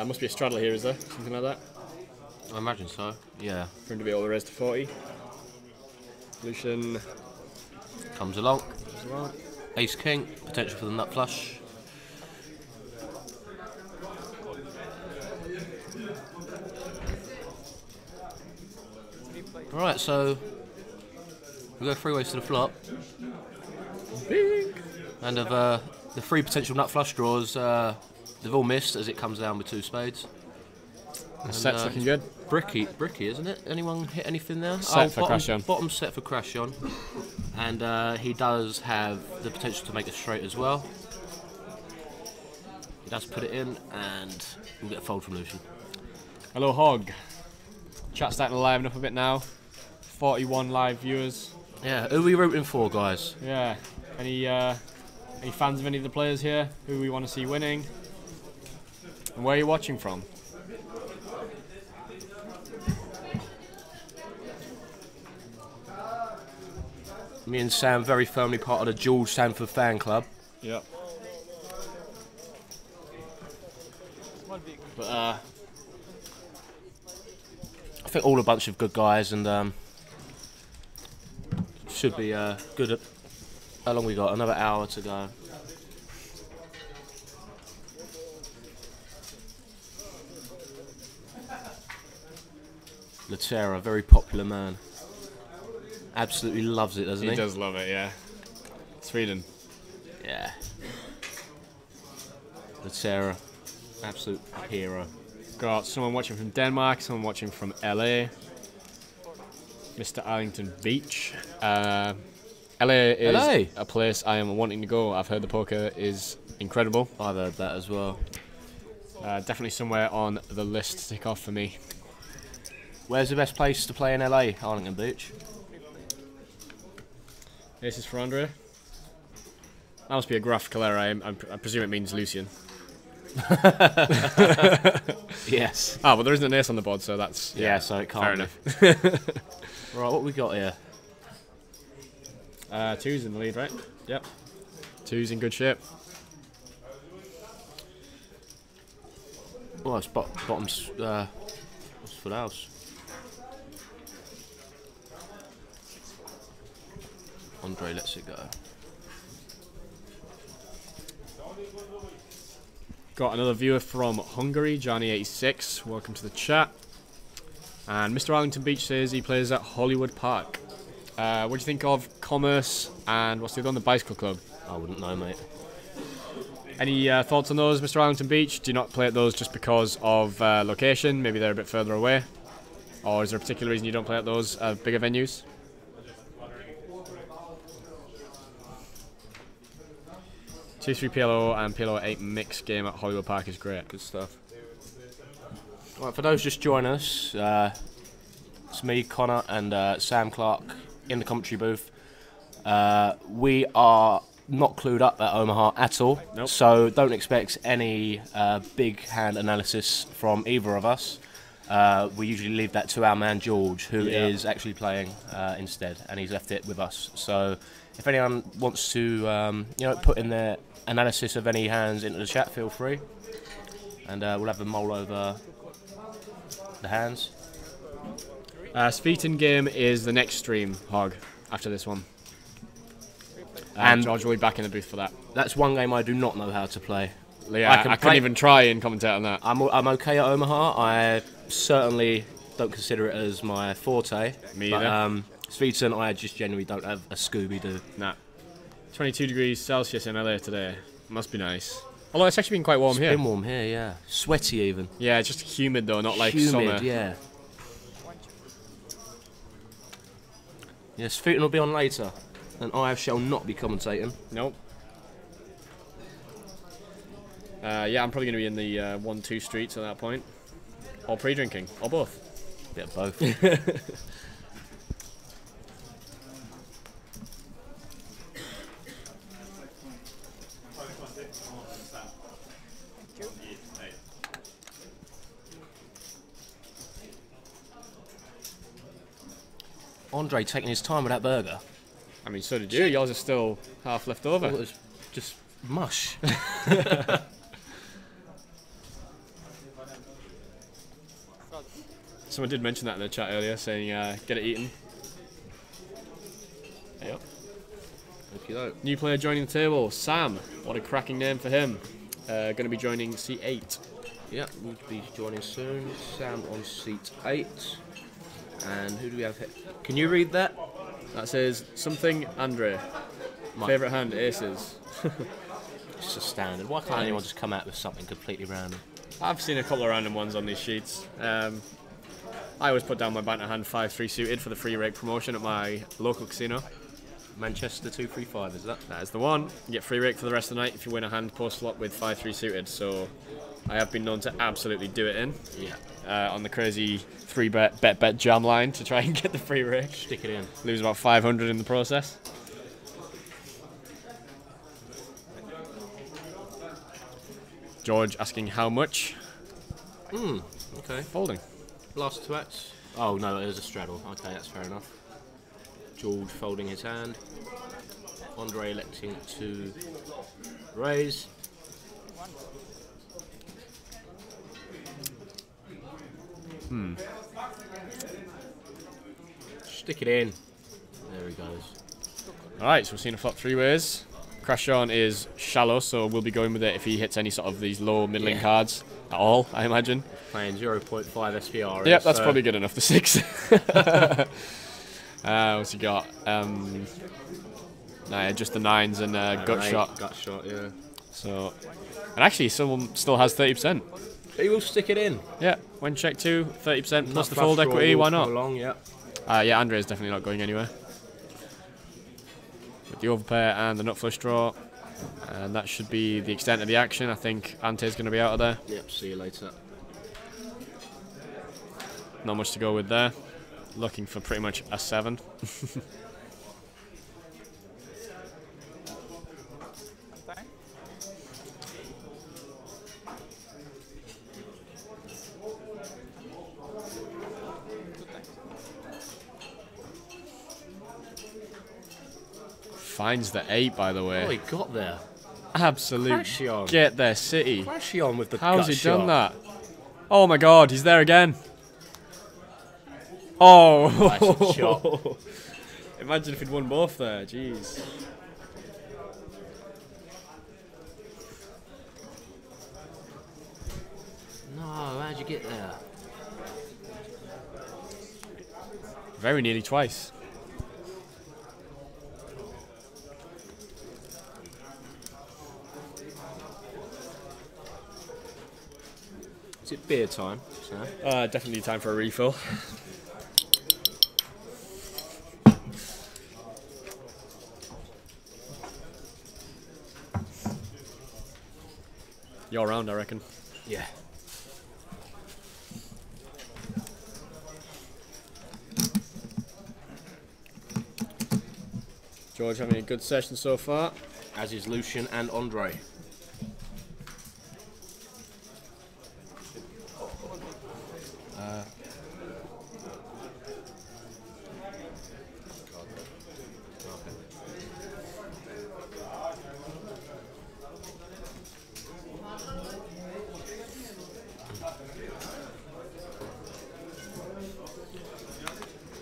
Must be a straddle here, is there? Something like that? I imagine so. Yeah. For him to be able to raise to 40. Lucian Comes along. as well. Ace king, potential for the nut flush. Alright, so we go 3 ways to the flop. And of the 3 potential nut flush draws, they've all missed as it comes down with 2 spades. The set's looking good. Bricky, isn't it? Anyone hit anything there? Set for bottom, crash on. Bottom set for crash on. And he does have the potential to make it straight as well. He does put it in, and we'll get a fold from Lucian. Hello, Hog. Chat's starting to liven up a bit now. 41 live viewers. Yeah, who are we rooting for, guys? Yeah. Any fans of any of the players here who we want to see winning? And where are you watching from? Me and Sam very firmly part of the Jules Sanford fan club. Yep. One big. But I think all a bunch of good guys, and should be good. How long we got? Another hour to go. Latera, very popular man. Absolutely loves it, doesn't he? He does love it, yeah. Sweden. Yeah. Latera, absolute hero. Got someone watching from Denmark, someone watching from LA. Mr. Arlington Beach. LA is LA? a place I am wanting to go. I've heard the poker is incredible. I've heard that as well. Definitely somewhere on the list to tick off for me. Where's the best place to play in LA? Arlington Beach. This is for Andre. must be a graphical error. I presume it means Lucian. Yes. Ah, well, there isn't an ace on the board, so that's... Yeah, so it can't. Fair enough. Right, what we got here? 2's in the lead, right? Yep. 2's in good shape. Oh, it's bottom's what's full house. Andre lets it go. Got another viewer from Hungary, Johnny86. Welcome to the chat. And Mr. Arlington Beach says he plays at Hollywood Park. What do you think of Commerce and what's the other one, the Bicycle Club? I wouldn't know, mate. Any thoughts on those, Mr. Arlington Beach? Do you not play at those just because of location? Maybe they're a bit further away? Or is there a particular reason you don't play at those bigger venues? Two 3 PLO and PLO 8 mix game at Hollywood Park is great. Good stuff. Right, for those just joining us, it's me, Connor, and Sam Clark in the commentary booth. We are not clued up at Omaha at all, Nope. So don't expect any big hand analysis from either of us. We usually leave that to our man George, who is actually playing instead, and he's left it with us. So if anyone wants to, put in their analysis of any hands into the chat, feel free, and we'll have them mull over the hands. Sveeten game is the next stream, Hog, after this one. And George will be back in the booth for that. that's one game I do not know how to play. Yeah, I couldn't even try and commentate on that. I'm okay at Omaha. I certainly don't consider it as my forte. Me either. But Sveeten, I just genuinely don't have a Scooby-Doo. Nah. 22 degrees Celsius in LA today. Must be nice. Although it's actually been quite warm It's here. been warm here, yeah. Sweaty even. Yeah, it's just humid though, not like Humid, summer. yeah. Yes, Sveeten will be on later, and I shall not be commentating. Nope. Yeah, I'm probably going to be in the 1-2 streets at that point. Or pre-drinking, or both. Yeah, both. Andre taking his time with that burger. I mean, so did you. Yours is still half left over. It was just mush. Someone did mention that in the chat earlier, saying get it eaten. Yep. Okay, New player joining the table, Sam. What a cracking name for him. Going to be joining C8. yeah, we'll be joining soon. Sam on seat 8. And who do we have here? Can you read that? That says something Andre. Mike. Favourite hand, aces. It's a standard. Why can't anyone just come out with something completely random? I've seen a couple of random ones on these sheets. I always put down my banter hand 5-3 suited for the free rake promotion at my local casino. Manchester 235, is that? That is the one. You get free rake for the rest of the night if you win a hand post flop with 5-3 suited. So I have been known to absolutely do it in. Yeah. On the crazy 3-bet jam line to try and get the free rake. Stick it in. Lose about 500 in the process. George asking how much. Okay. Folding. Last two acts. Oh no, it was a straddle. Okay, that's fair enough. George folding his hand. Andre electing to raise. Stick it in. There he goes. Alright, so we've seen a flop 3 ways. Crash on is shallow, so we'll be going with it if he hits any sort of these low middling cards at all, I imagine. Playing 0.5 SPR. Yep, that's probably good enough, the 6. What's he got? Nah, just the 9s and gut shot. Gut shot, yeah. So, and actually, someone still has 30%. He will stick it in. Yeah, when check 2, 30% plus the Flush fold draw equity, will why go not? Along, yeah. Yeah, Andre is definitely not going anywhere. With the overpair and the nut flush draw. And that should be the extent of the action. I think Ante's going to be out of there. Yep, see you later. Not much to go with there. Looking for pretty much a 7. finds the 8, by the way. Oh, he got there. Absolute Crashion. get there, City. Crashion with the How's gut he done shot. that? Oh my God, he's there again. Oh. Nice shot. Imagine if he'd won both there. Jeez. No, how'd you get there? Very nearly twice. Is it beer time? Definitely time for a refill. You're around, I reckon. Yeah. George having a good session so far. As is Lucian and Andre.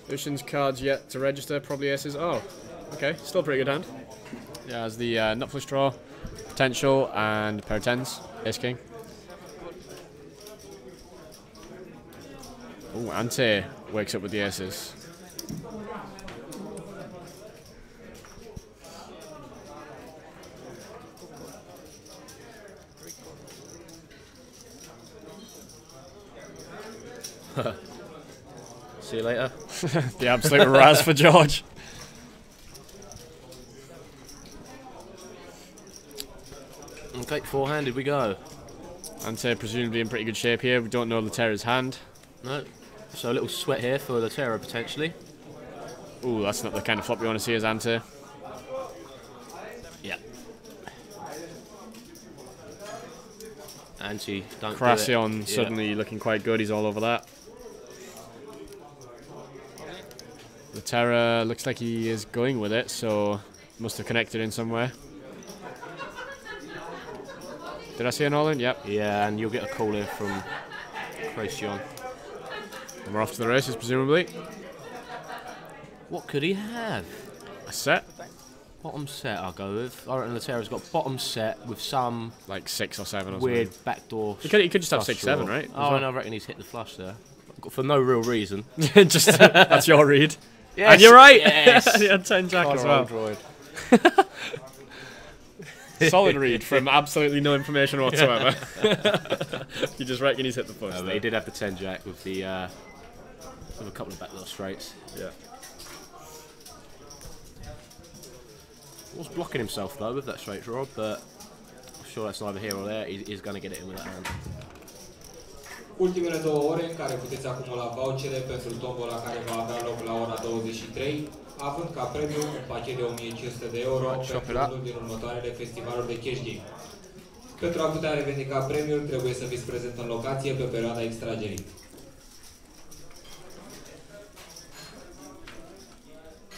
Lucian's cards yet to register, probably aces. Oh, okay, still a pretty good hand. Yeah, has the nut flush draw, potential, and pair of tens, ace king. Oh, Ante wakes up with the aces. See you later. The absolute razz for George. Okay, four-handed we go. Ante presumably in pretty good shape here. We don't know Laterra's hand. No. So a little sweat here for the Terror potentially. Ooh, that's not the kind of flop we want to see as Ante. Yeah. Ante, don't Crashion do it. suddenly looking quite good. He's all over that. Laterra looks like he is going with it, so must have connected in somewhere. Did I see an all-in? Yep. Yeah, and you'll get a call in from Crashion. And we're off to the races, presumably. What could he have? A set? Bottom set I'll go with. I reckon Laterra's got bottom set with some Like 6 or 7 or weird something. backdoor. He could just have flush 6-7, draw. right? Oh, and I reckon he's hit the flush there. For no real reason. Just that's your read. Yes, And you're right! yes. He had 10 jack as well. Android. Solid read from absolutely no information whatsoever. You just reckon he's hit the post. But he did have the 10 jack with the with a couple of backdoor straights. Yeah. Was blocking himself though with that straight draw, but I'm sure that's neither here or there. He's going to get it in with that hand. Ultimele 2 ore în care puteți acumula vouchere pentru tombola care va avea loc la ora 23, având ca premiu un pachet de 1500 de euro pentru unul din următoarele festivaluri de cash game. Pentru a putea revendica premiul, trebuie să fiți prezent în locație pe perioada extragerii.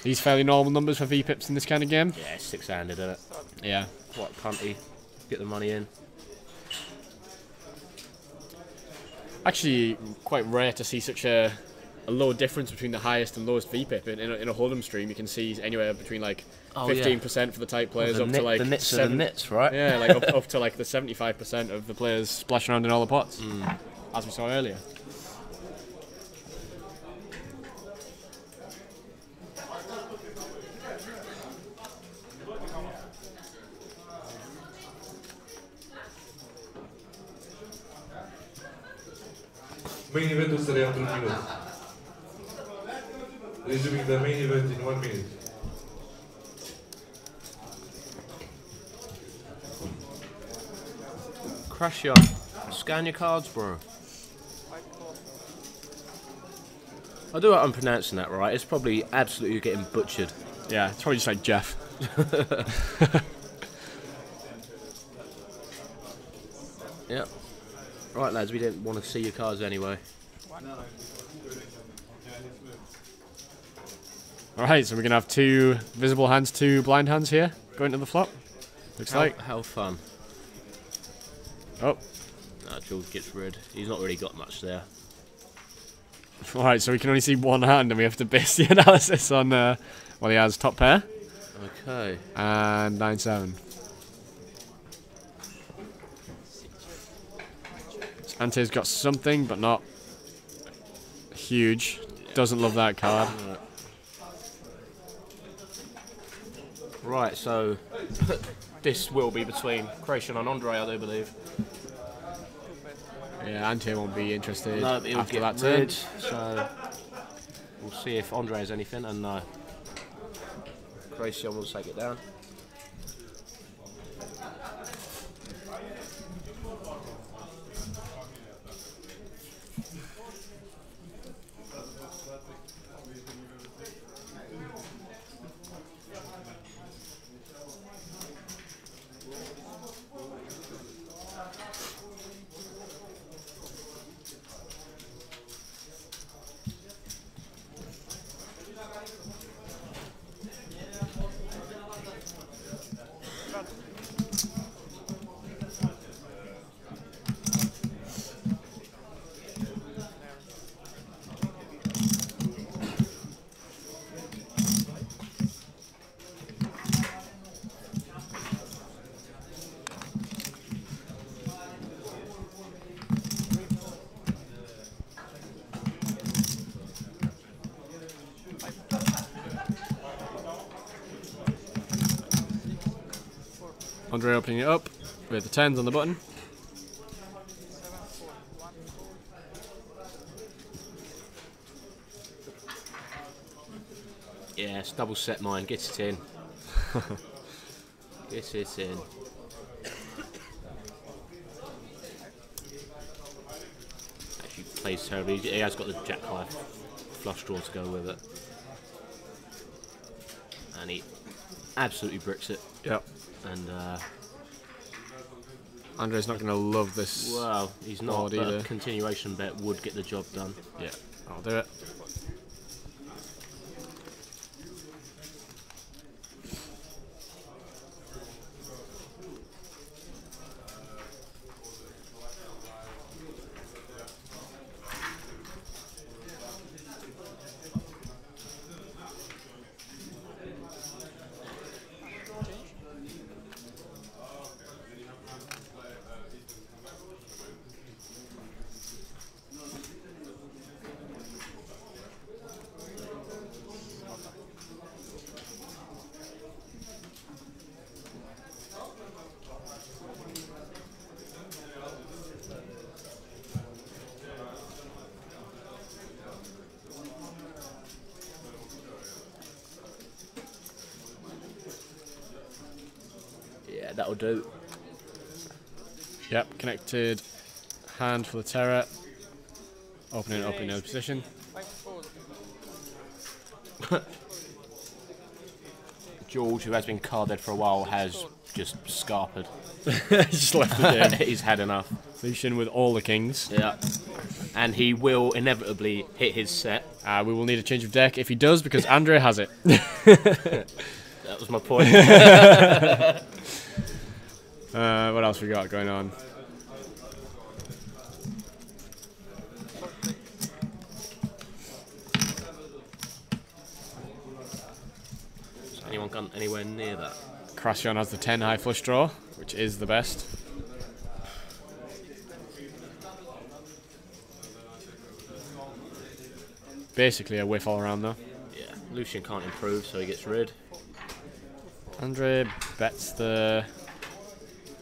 These fairly normal numbers for VPIPs in this kind of game. Yeah, it's six-handed, isn't it? Yeah. Quite punty. Get the money in. Actually, quite rare to see such a low difference between the highest and lowest VPIP. In a Hold'em stream, you can see anywhere between like 15% for the type players up to like the nits are the nits, right? Yeah, like up to like the 75% of the players splashing around in all the pots, as we saw earlier. Main event will start in 1 minute. Resuming the main event in 1 minute. Crashion. Scan your cards, bro. I do hope I'm pronouncing that right. It's probably absolutely getting butchered. Yeah, it's probably just like Jeff. Yep. Right, lads, we didn't want to see your cards anyway. Alright, so we're going to have 2 visible hands, 2 blind hands here going to the flop. Looks like. How fun. Oh. No, George gets rid. He's not really got much there. Alright, so we can only see 1 hand and we have to base the analysis on, well, he has top pair. Okay. And 9-7. Ante's got something, but not huge. Doesn't love that card. Right, so this will be between Croatian and Andre, I do believe. Yeah, Ante won't be interested No, he'll after get that turn. rid, so we'll see if Andre has anything, and no. Croatian will take it down. Andre opening it up with the 10s on the button. Yeah, it's double set mine. Get it in. Get it in. Actually plays terribly. He has got the jack high flush draw to go with it. And he absolutely bricks it. Yep. And Andre's not going to love this. well, he's not, but either. a continuation bet would get the job done. Yeah, I'll do it. Yeah, that'll do. Yep, connected hand for the terror. Opening it up in no position. George, who has been carded for a while, has just scarpered. Just left the game. He's had enough. Lucian with all the kings. Yeah. And he will inevitably hit his set. We will need a change of deck if he does, because Andre has it. That was my point. What else we got going on? Has anyone gone anywhere near that? Krashion has the 10 high flush draw, which is the best. Basically a whiff all around though. Yeah, Lucian can't improve, so he gets rid. Andre bets the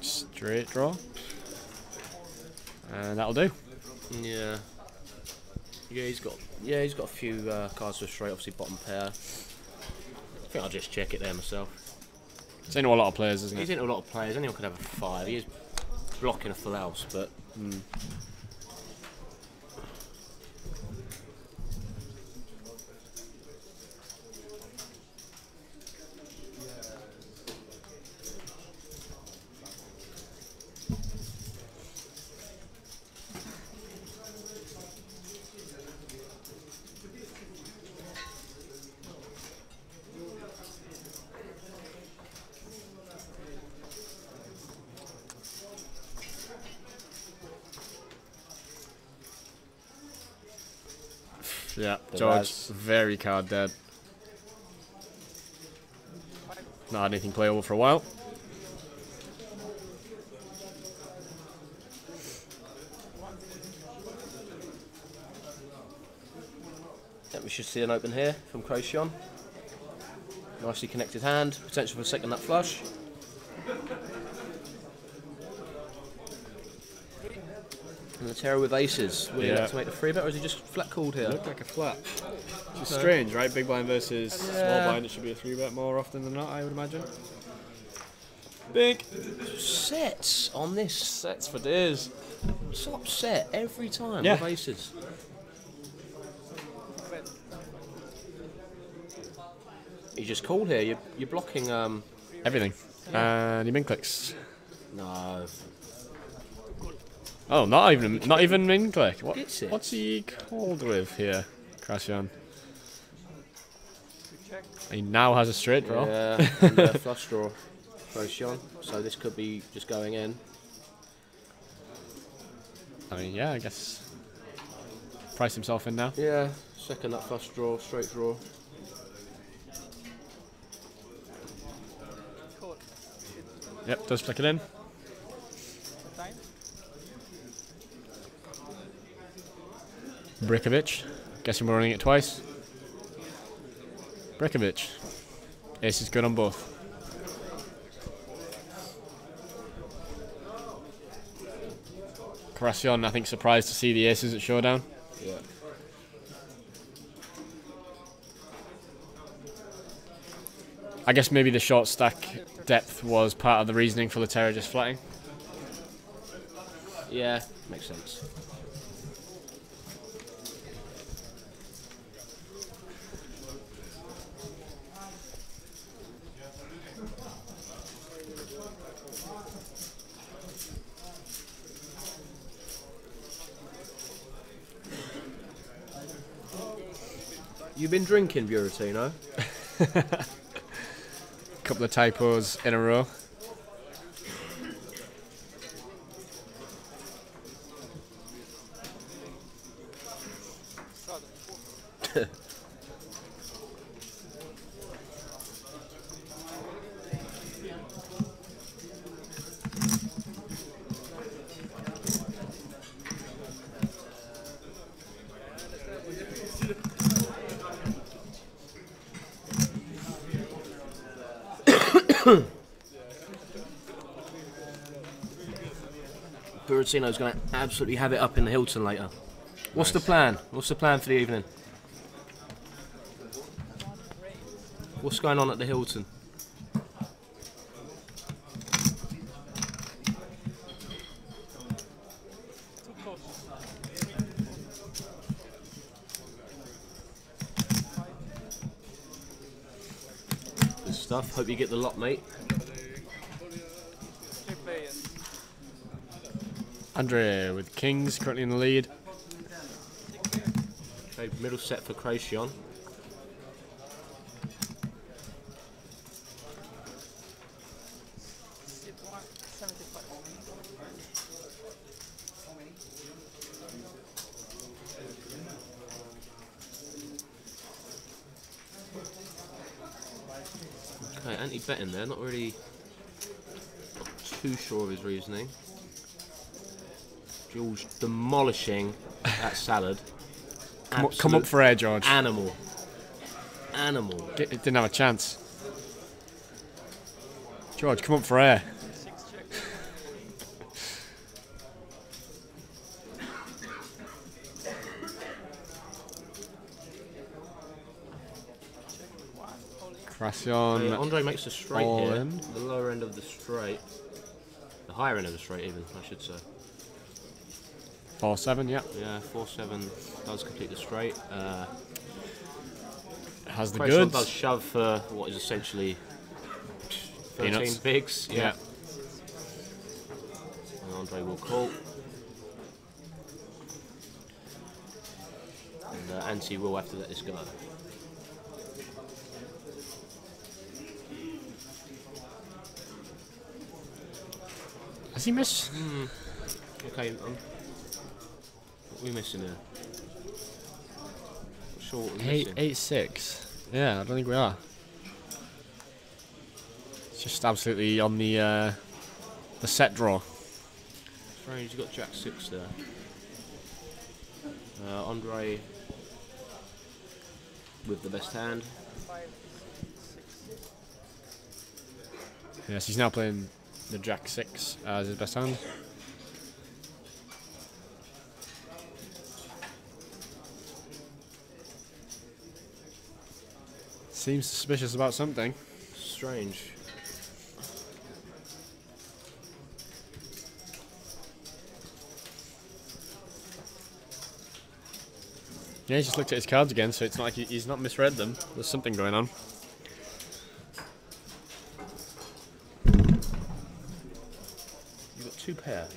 straight draw. And that'll do. Yeah. Yeah, he's got a few cards for straight, obviously bottom pair. I think I'll just check it there myself. It's into a lot of players, isn't it? He's into a lot of players. Anyone could have a 5. He is blocking a full house, but Yeah, The George, Raz. very card dead. Not had anything playable for a while. Yep, we should see an open here from Croatian. Nicely connected hand, potential for a second nut flush. And the Terror with aces. Will he like to make the 3-bet, or is he just flat called here? Looked like a flat. Which is strange, right? Big blind versus small blind, it should be a 3-bet more often than not, I would imagine. Big Sets on this. sets for days. Top set every time Yeah. with aces. You just called here. You're blocking. Everything. And he min clicks. No. Oh, not even min click. What, It's it. what's he called with here, Krasyan? He now has a straight draw. Yeah. And flush draw. Croatian. So this could be just going in. I mean, yeah, I guess. Price himself in now. Yeah. Second nut flush draw. Straight draw. Yep, does flick it in. Time. Brikovic. Guessing we're running it twice. Brikovic. Ace is good on both. Krasyan, I think, surprised to see the aces at showdown. Yeah. I guess maybe the short stack depth was part of the reasoning for the Terror just flatting. Yeah. Makes sense. You've been drinking, Buratino? Couple of typos in a row. Buratino's going to absolutely have it up in the Hilton later. What's the plan? What's the plan for the evening? What's going on at the Hilton? Good stuff. Hope you get the lot, mate. 3 players. Andre with kings currently in the lead. Okay, middle set for Croatian. Sit 175. Okay, anti-betting there. Not really too sure of his reasoning. George demolishing that salad. Come up Absolute for air, George. Animal. Animal. It didn't have a chance. George, come up for air. 6 check. Krasyan. Andre makes a straight all here. in. The lower end of the straight. The higher end of the straight, even, I should say. 4-7, yeah. Yeah, 4-7 does complete the straight. Has the Croatian goods. does shove for what is essentially 13 Peanuts. bigs. Yeah. And Andre will call. And Anti will have to let this go. Has he missed? Okay, what are we missing here? short. And Eight, missing. 8-6. Yeah, I don't think we are. It's just absolutely on the set draw. Strange, you've got Jack 6 there. Andre with the best hand. 5, 6. Yes, he's now playing the Jack 6 as his best hand. Seems suspicious about something. Strange. Yeah, he just looked at his cards again, so it's not like he's not misread them. There's something going on. You've got 2 pair.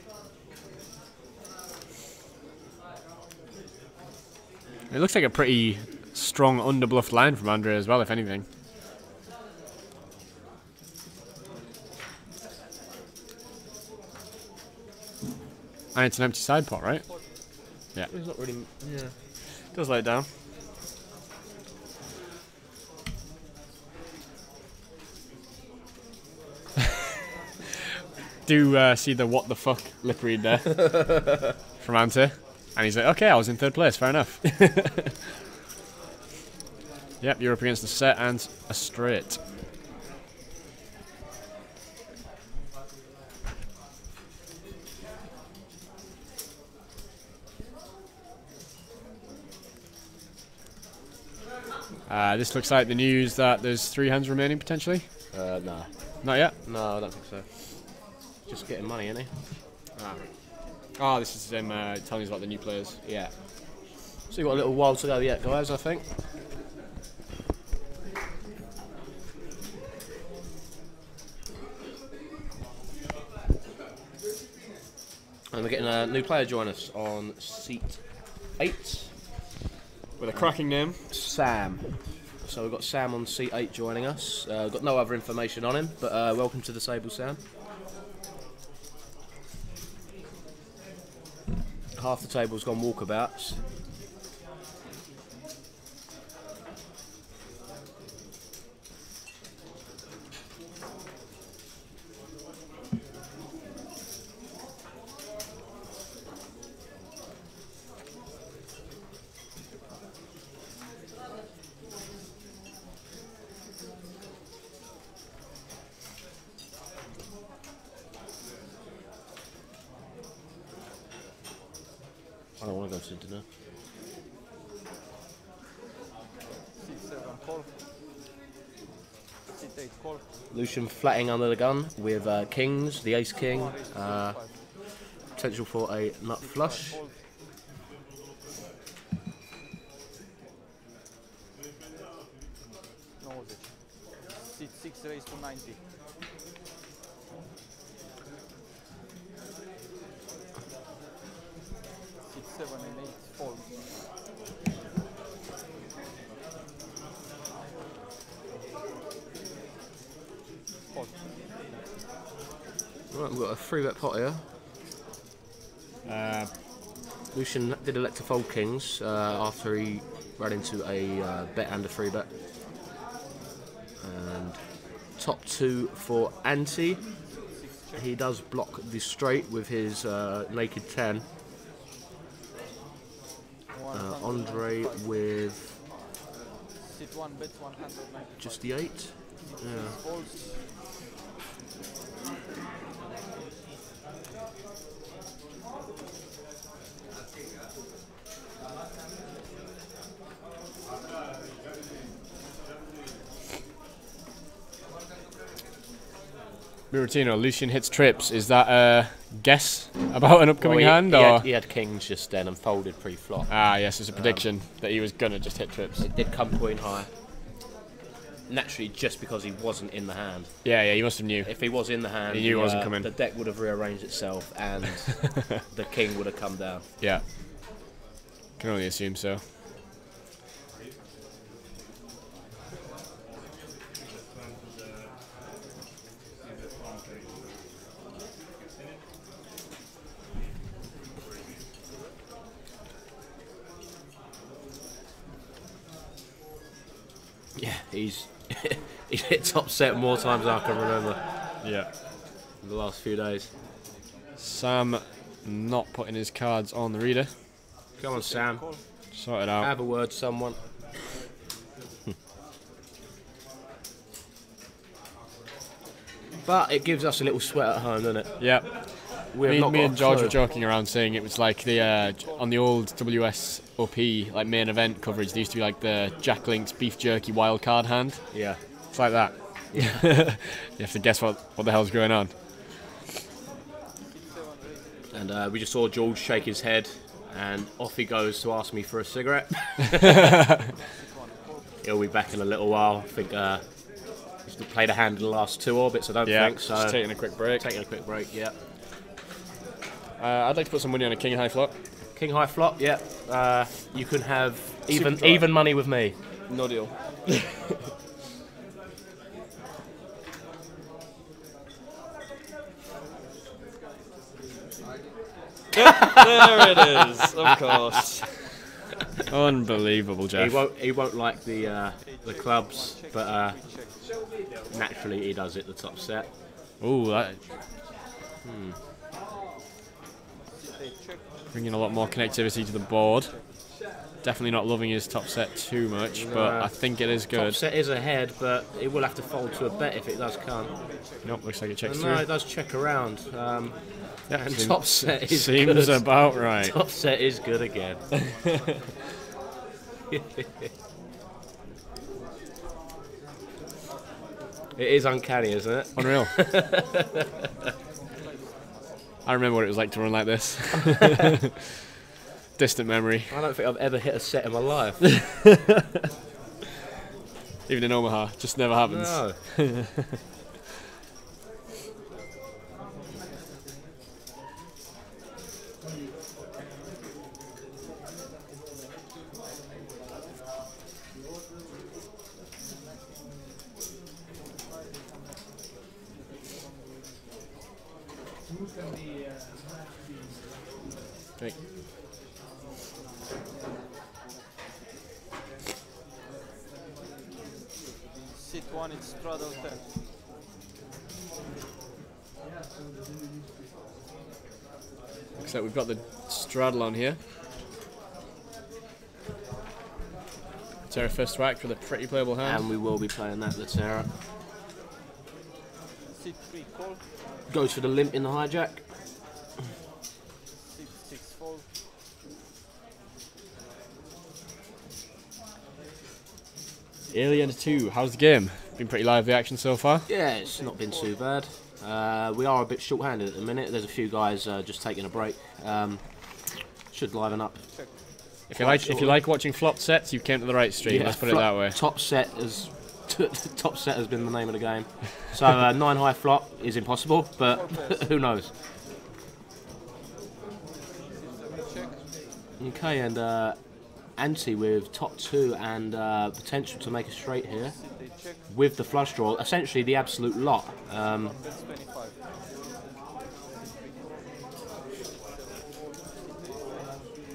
It looks like a pretty strong underbluffed line from Andre as well, if anything. And it's an empty side pot, right? Yeah. He's not really. Yeah. Does lay it down. Do see the what the fuck lip read there from Ante. And he's like, okay, I was in 3rd place, fair enough. Yep, you're up against a set and a straight. This looks like the news that there's 3 hands remaining potentially. Nah. Not yet. No, I don't think so. Just getting money, isn't he? Oh, this is him telling us about the new players. Yeah. So you've got a little while to go yet, guys, I think. And we're getting a new player join us on seat 8. With a cracking name. Sam. So we've got Sam on seat 8 joining us. Got no other information on him, but welcome to the table, Sam. Half the table's gone walkabouts. I don't want to go to dinner. 6, 7, call. 6, 8, call. Lucian flatting under the gun with kings, the ace king, potential for a nut flush. Fold. No, 6 raised to 90. 6, 7, and 8 fold. Fold. Right, we've got a 3-bet pot here. Lucian did elect to fold kings after he ran into a bet and a 3-bet. And top 2 for Ante. He does block the straight with his naked 10. Andre with Sit 1, bet 190. just the 8. Yeah. Folds. Miratino, Lucian hits trips. Is that a guess about an upcoming hand? Or? He had kings just then and folded pre-flop. Ah, yes, it's a prediction that he was gonna just hit trips. It did come point high. Naturally, just because he wasn't in the hand. Yeah, he must have knew. If he was in the hand, He knew it wasn't coming. the deck would have rearranged itself and the king would have come down. Yeah. Can only assume so. he's he's hit top set more times than I can remember Yeah. in the last few days. Sam not putting his cards on the reader. Come on, Sam. Sort it out. Have a word to someone. But it gives us a little sweat at home, doesn't it? Yeah. We have Me not and got a George clue. were joking around saying it was like the on the old WSOP like main event coverage. There used to be like the Jack Link's beef jerky wild card hand. Yeah. It's like that. You have to guess what the hell's going on. And we just saw George shake his head, and off he goes to ask me for a cigarette. He'll be back in a little while. I think he's played a hand in the last 2 orbits, I don't think. So just taking a quick break. taking a quick break, yeah. I'd like to put some money on a king high flop. King high flop, yeah. You can have even money with me. No deal. There it is, of course. Unbelievable, Jeff. He won't like the clubs, but naturally he does it the top set. Ooh, that. Bringing a lot more connectivity to the board. Definitely not loving his top set too much, but I think it is Top good. set is ahead, but it will have to fold to a bet if it does come. Nope, looks like it checks No, through. it does check around. Yeah, And seems- top set is Seems good. about right. Top set is good again. It is uncanny, isn't it? Unreal. I remember what it was like to run like this. Distant memory. I don't think I've ever hit a set in my life. Even in Omaha, just never happens. No. Okay. Sit 1, it's straddle 10. So we've got the straddle on here. Terra first to act with a pretty playable hand. And we will be playing that, the Terra. Sit 3, call. Goes for the limp in the hijack. Sit 6, fold. Alien 2, how's the game? Been pretty lively action so far. Yeah, it's not been too bad. We are a bit short-handed at the minute. There's a few guys just taking a break. Should liven up. If you like watching flop sets, you came to the right stream. Let's put it that way. Top set has been the name of the game. So 9 high flop is impossible, but who knows? Okay, and ante with top 2 and potential to make a straight here with the flush draw. Essentially the absolute lot. That's 25.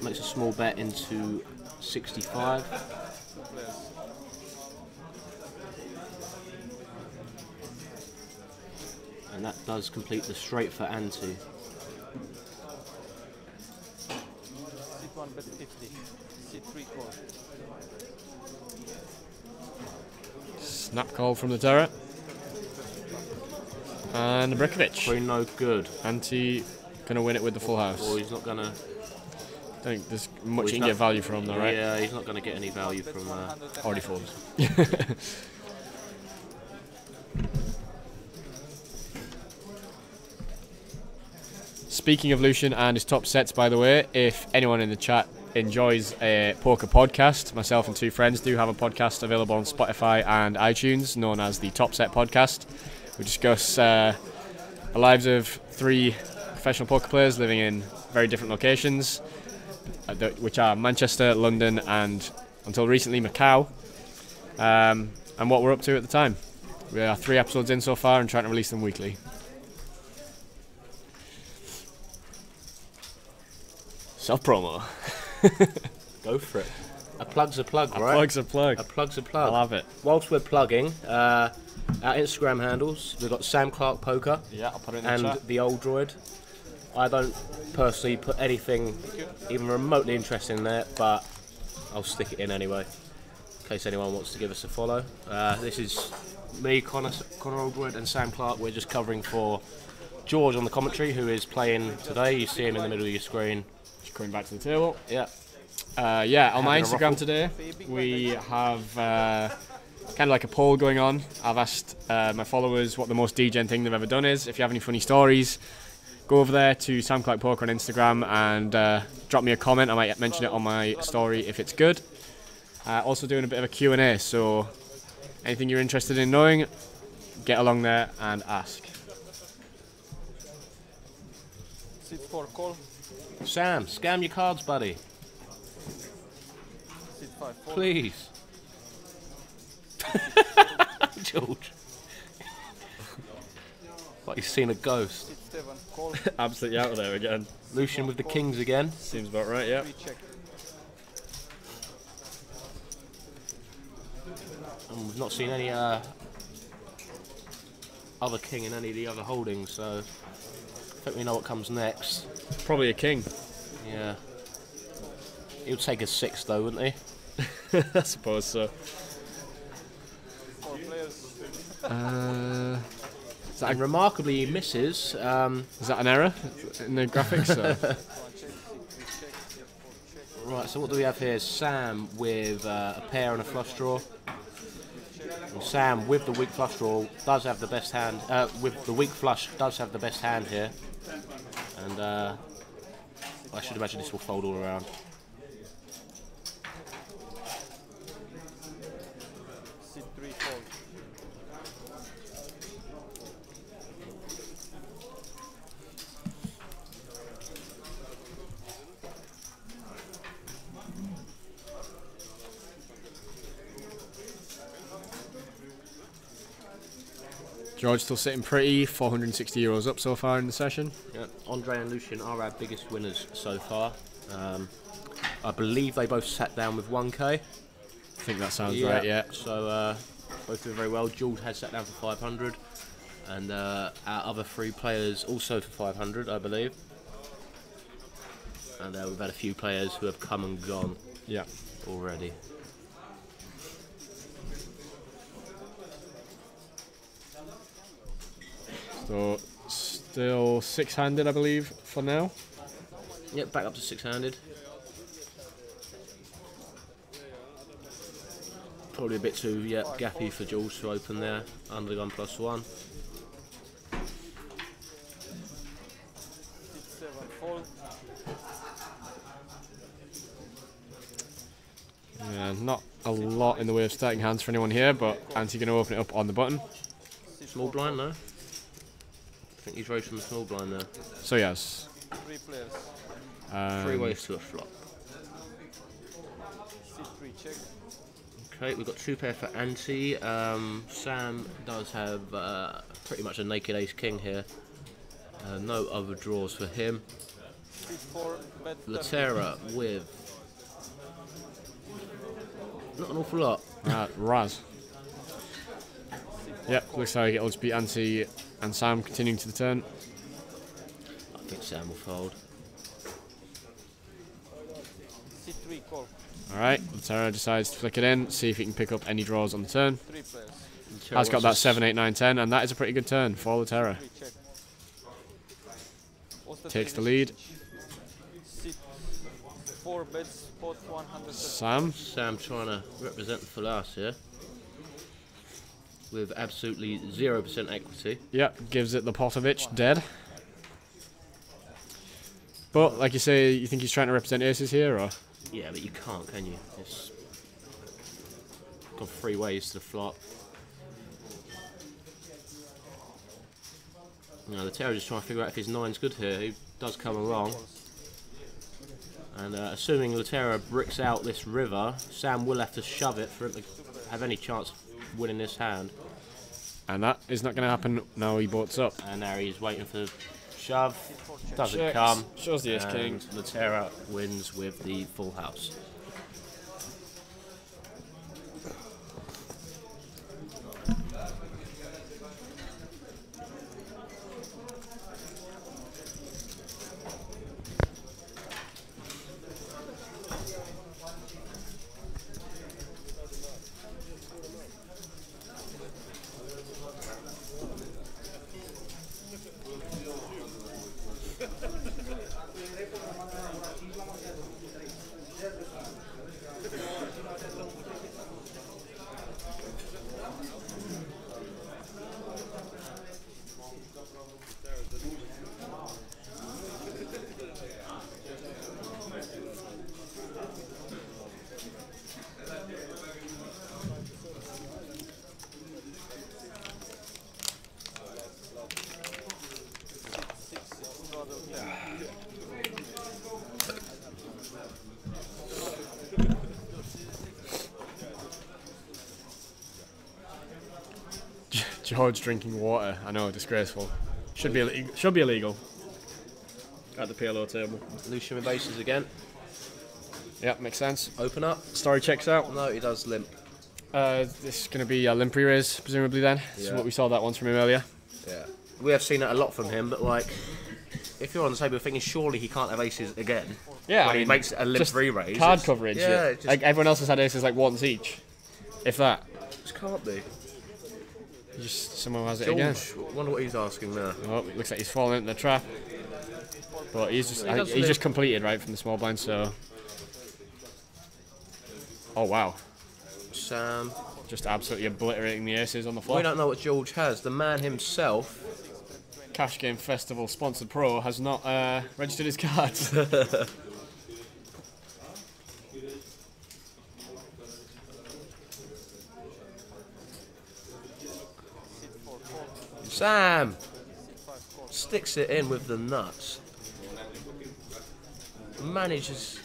Makes a small bet into 65. 2 players. And that does complete the straight for ante. Sit 1, bet 50. Sit 3, call. Snap call from the Terra. And Brikovic. Probably no good. Anti gonna win it with the full house. Or he's not gonna. Don't think there's much he's you can not- get value from though, right? Yeah, he's not gonna get any value Bet from. 109. Already folds. Speaking of Lucian and his top sets, by the way, if anyone in the chat enjoys a poker podcast, myself and 2 friends do have a podcast available on Spotify and iTunes known as the Top Set Podcast. We discuss the lives of 3 professional poker players living in very different locations, which are Manchester, London, and until recently Macau, and what we're up to at the time. We are 3 episodes in so far and trying to release them weekly. Self promo. Go for it. A plug's a plug, right? A plug's a plug. A plug's a plug. I love it. Whilst we're plugging, our Instagram handles, we've got Sam Clark Poker. Yeah, I'll put it in the and chat. the Old Droid. I don't personally put anything even remotely interesting in there, but I'll stick it in anyway, in case anyone wants to give us a follow. This is me, Connor Oldwood, and Sam Clark. We're just covering for George on the commentary, who is playing today. You see him in the middle of your screen. Just coming back to the table. Yeah. Yeah, on my Instagram today, we have kind of like a poll going on. I've asked my followers what the most degen thing they've ever done is. If you have any funny stories, go over there to Sam Clark Poker on Instagram and drop me a comment. I might mention it on my story if it's good. Also doing a bit of a Q&A, so anything you're interested in knowing, get along there and ask. Sit 4 call. Sam, scam your cards, buddy. Sit 5 fold. Please. George. Like you've seen a ghost. Sit 7 call. Absolutely out of there again. Lucian with the kings again. Seems about right, yeah. 3 check. And we've not seen any other king in any of the other holdings, so I think we know what comes next. Probably a king. Yeah. He would take a 6 though, wouldn't he? I suppose so. 4 players. And remarkably, he misses. Is that an error in the graphics? Or? 1 check. 3 check. 4 check. Right, so what do we have here? Sam with a pair and a flush draw. And Sam with the weak flush draw does have the best hand. With the weak flush does have the best hand here. And I should imagine this will fold all around. Sit 3 fold. George still sitting pretty, €460 up so far in the session. Yeah, Andre and Lucian are our biggest winners so far. I believe they both sat down with 1k. I think that sounds right, yeah. So both doing very well. Jules has sat down for 500, and our other 3 players also for 500, I believe. And we've had a few players who have come and gone. Yeah. Already. So still 6-handed, I believe, for now. Yep, back up to 6-handed. Probably a bit too gappy for Jules to open there. Under the gun +1. Sit 7 fold. Yeah, not a lot in the way of starting hands for anyone here, but Anti going to open it up on the button. Small blind, no? I think he's raised from the small blind there. So yes. 3 players. 3 ways to a flop. Sit 3 check. Okay, we've got 2 pair for Anti. Sam does have pretty much a naked ace king here. No other draws for him. Sit 4 bet. Latera with not an awful lot. Raz. Yep, looks like it'll just be Anti and Sam continuing to the turn. I think Sam will fold. Sit 3 call. Alright, Latera decides to flick it in, see if he can pick up any draws on the turn. 3 players. Has got that 7, 8, 9, 10, and that is a pretty good turn for Latera. 3 check. Takes the lead. Sit 4 bets, spot 100. Sam. Sam trying to represent the full house here. With absolutely 0% equity. Yep, gives it the Potovich dead. But, like you say, you think he's trying to represent aces here, or? Yeah, but you can't, can you? It's gone 3 ways to the flop. No, the Terror just trying to figure out if his 9's good here. He does come along. And assuming Latera bricks out this river, Sam will have to shove it for him to have any chance of winning this hand. And that is not going to happen now he boats up. And now he's waiting for the shove. Doesn't Checks. come. Shows the ace king. Latera wins with the full house. George drinking water. I know, disgraceful. Should be illegal. At the PLO table. Lucian with aces again. Yep, makes sense. Open up. Story checks out. No, he does limp. This is going to be a limp re-raise, presumably then. This is what we saw that once from him earlier. Yeah. We have seen it a lot from him, but like, if you're on the table thinking surely he can't have aces again. Yeah, when he makes a limp re-raise. Card coverage. Yeah. Like everyone else has had aces like once each. If that. Just can't be. Just someone has it George, again. Wonder what he's asking there. Oh, it looks like he's fallen into the trap. But he's just completed right from the small blind, so. Oh wow. Sam. Just absolutely obliterating the aces on the floor. We don't know what George has. The man himself. Cash Game Festival sponsored pro has not registered his cards. Sam sticks it in with the nuts. Manages.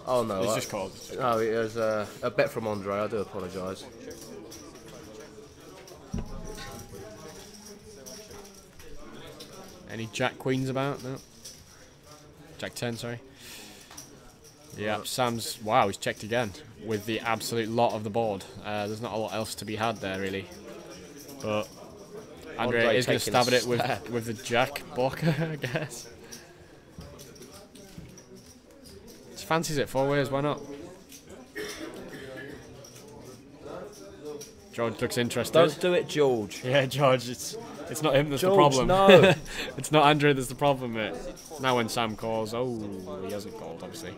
Oh no! He's just called. No, it was a bet from Andre. I do apologise. Any Jack Queens about? No. Jack 10, sorry. Yeah, Sam's. Wow, he's checked again with the absolute lot of the board. There's not a lot else to be had there, really. But Andre is going to stab at it with the Jack blocker, I guess. Just fancies it 4 ways, why not? George looks interested. Don't do it, George. Yeah, George, it's not him that's George, the problem. No. It's not Andre that's the problem, mate. Now when Sam calls, oh, he hasn't called, obviously.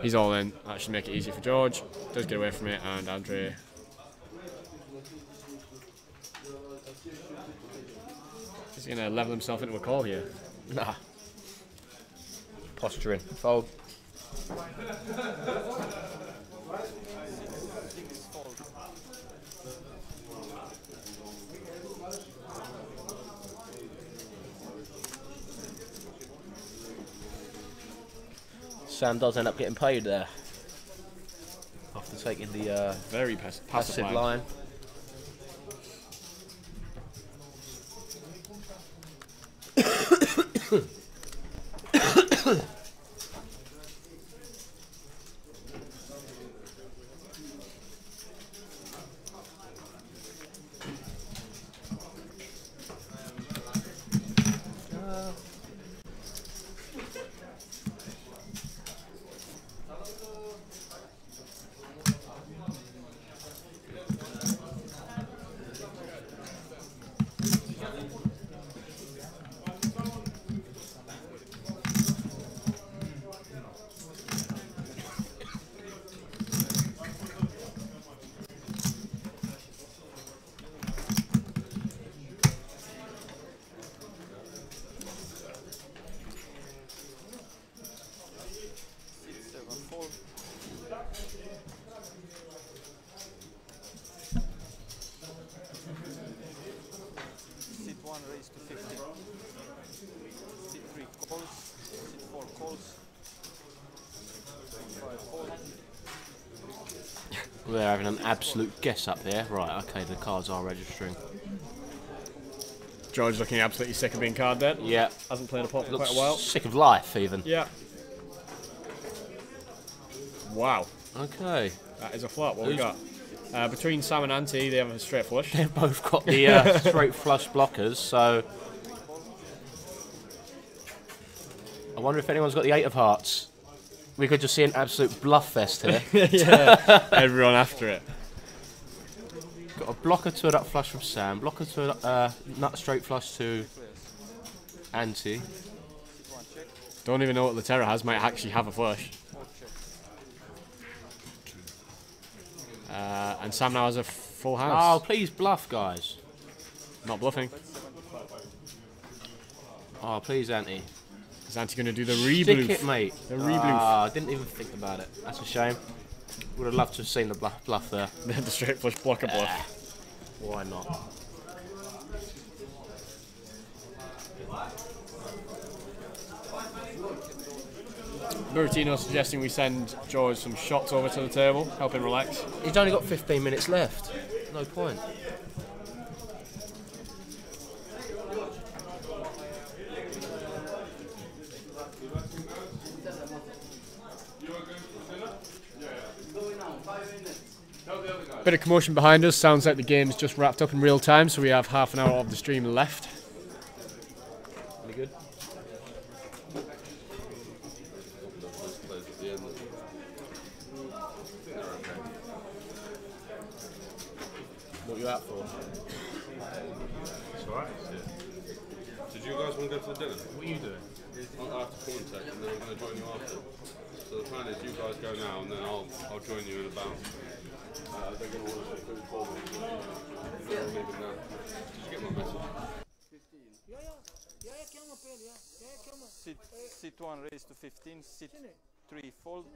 He's all in. That should make it easy for George. Does get away from it, and Andre. Is he going to level himself into a call here? Nah. Posturing. Fold. Sam does end up getting paid there after taking the very passive line. We're having an absolute guess up here. Right, okay, the cards are registering. George looking absolutely sick of being card dead. Yeah. Hasn't played a pot for Looks quite a while. Sick of life, even. Yeah. Wow. Okay. That is a flop. What we got? Between Sam and Auntie, they have a straight flush. They've both got the straight flush blockers, so... I wonder if anyone's got the 8 of hearts. We could just see an absolute bluff fest here. Yeah, everyone after it. Got a blocker to a nut flush from Sam, blocker to a nut straight flush to Auntie. Don't even know what the Terra has, might actually have a flush. And Sam now has a full house. Oh, please bluff, guys. Not bluffing. Oh, please, Auntie. Is Auntie going to do the re-bloof? Stick it, mate. The re-bloof. I didn't even think about it. That's a shame. Would have loved to have seen the bluff there. The straight flush blocker bluff. Why not? Buratino suggesting we send George some shots over to the table, help him relax. He's only got 15 minutes left. No point. Bit of commotion behind us. Sounds like the game's just wrapped up in real time, so we have half an hour of the stream left. Any good? What are you out for? It's alright. Did you guys want to go to the dinner? What are you doing? I'll have to commentate and then I'm going to join you after. So the plan is you guys go now and then I'll join you in about. They're going to order some food for me. They're leaving now. Did you get my message? 15. Sit 1 raise to 15, sit 3 fold.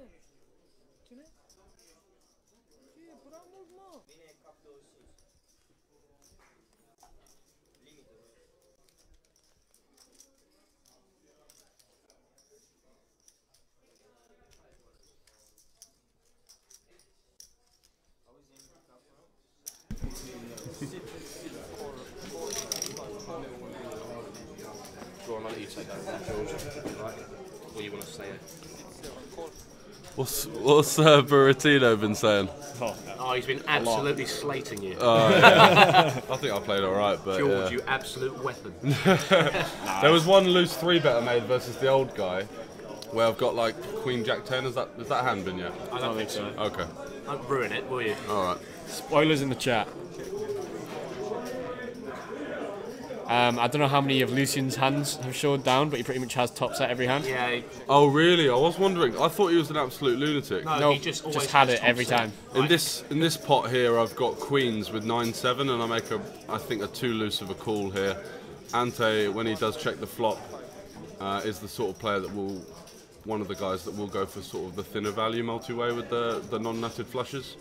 Go on, I'll let you take that, George. Right? Or you want to say it? What's Buratino been saying? Oh, he's been absolutely slating you. I think I played alright, but George, you absolute weapon. There was one loose 3-better made versus the old guy, where I've got like Queen Jack 10. Has that hand been yet? I don't think so. Okay. Don't ruin it, will you? Alright. Spoilers in the chat. I don't know how many of Lucian's hands have showed down, but he pretty much has tops at every hand. Yeah. Oh really? I was wondering. I thought he was an absolute lunatic. No, he just had it every time. In this pot here, I've got queens with 9-7, and I make I think a 2 loose of a call here. Ante, when he does check the flop, is the sort of player that will, one of the guys that will go for sort of the thinner value multi-way with the non-nutted flushes.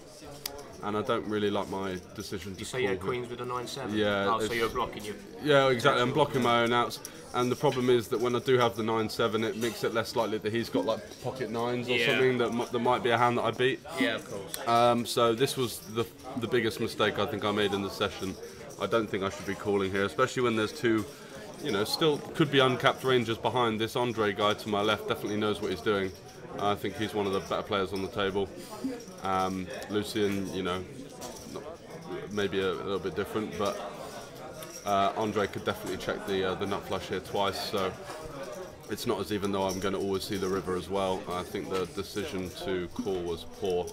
And I don't really like my decision to call. You say you had queens with a 9-7? Yeah. Oh, so you're blocking you. Yeah, exactly. I'm blocking my own outs. And the problem is that when I do have the 9-7, it makes it less likely that he's got like pocket 9s or something that might be a hand that I beat. Yeah, of course. So this was the biggest mistake I think I made in the session. I don't think I should be calling here, especially when there's two, still could be uncapped rangers behind. This Andre guy to my left definitely knows what he's doing. I think he's one of the better players on the table. Lucian, maybe a little bit different, but Andre could definitely check the nut flush here twice, so it's not as even though I'm going to always see the river as well. I think the decision to call was poor.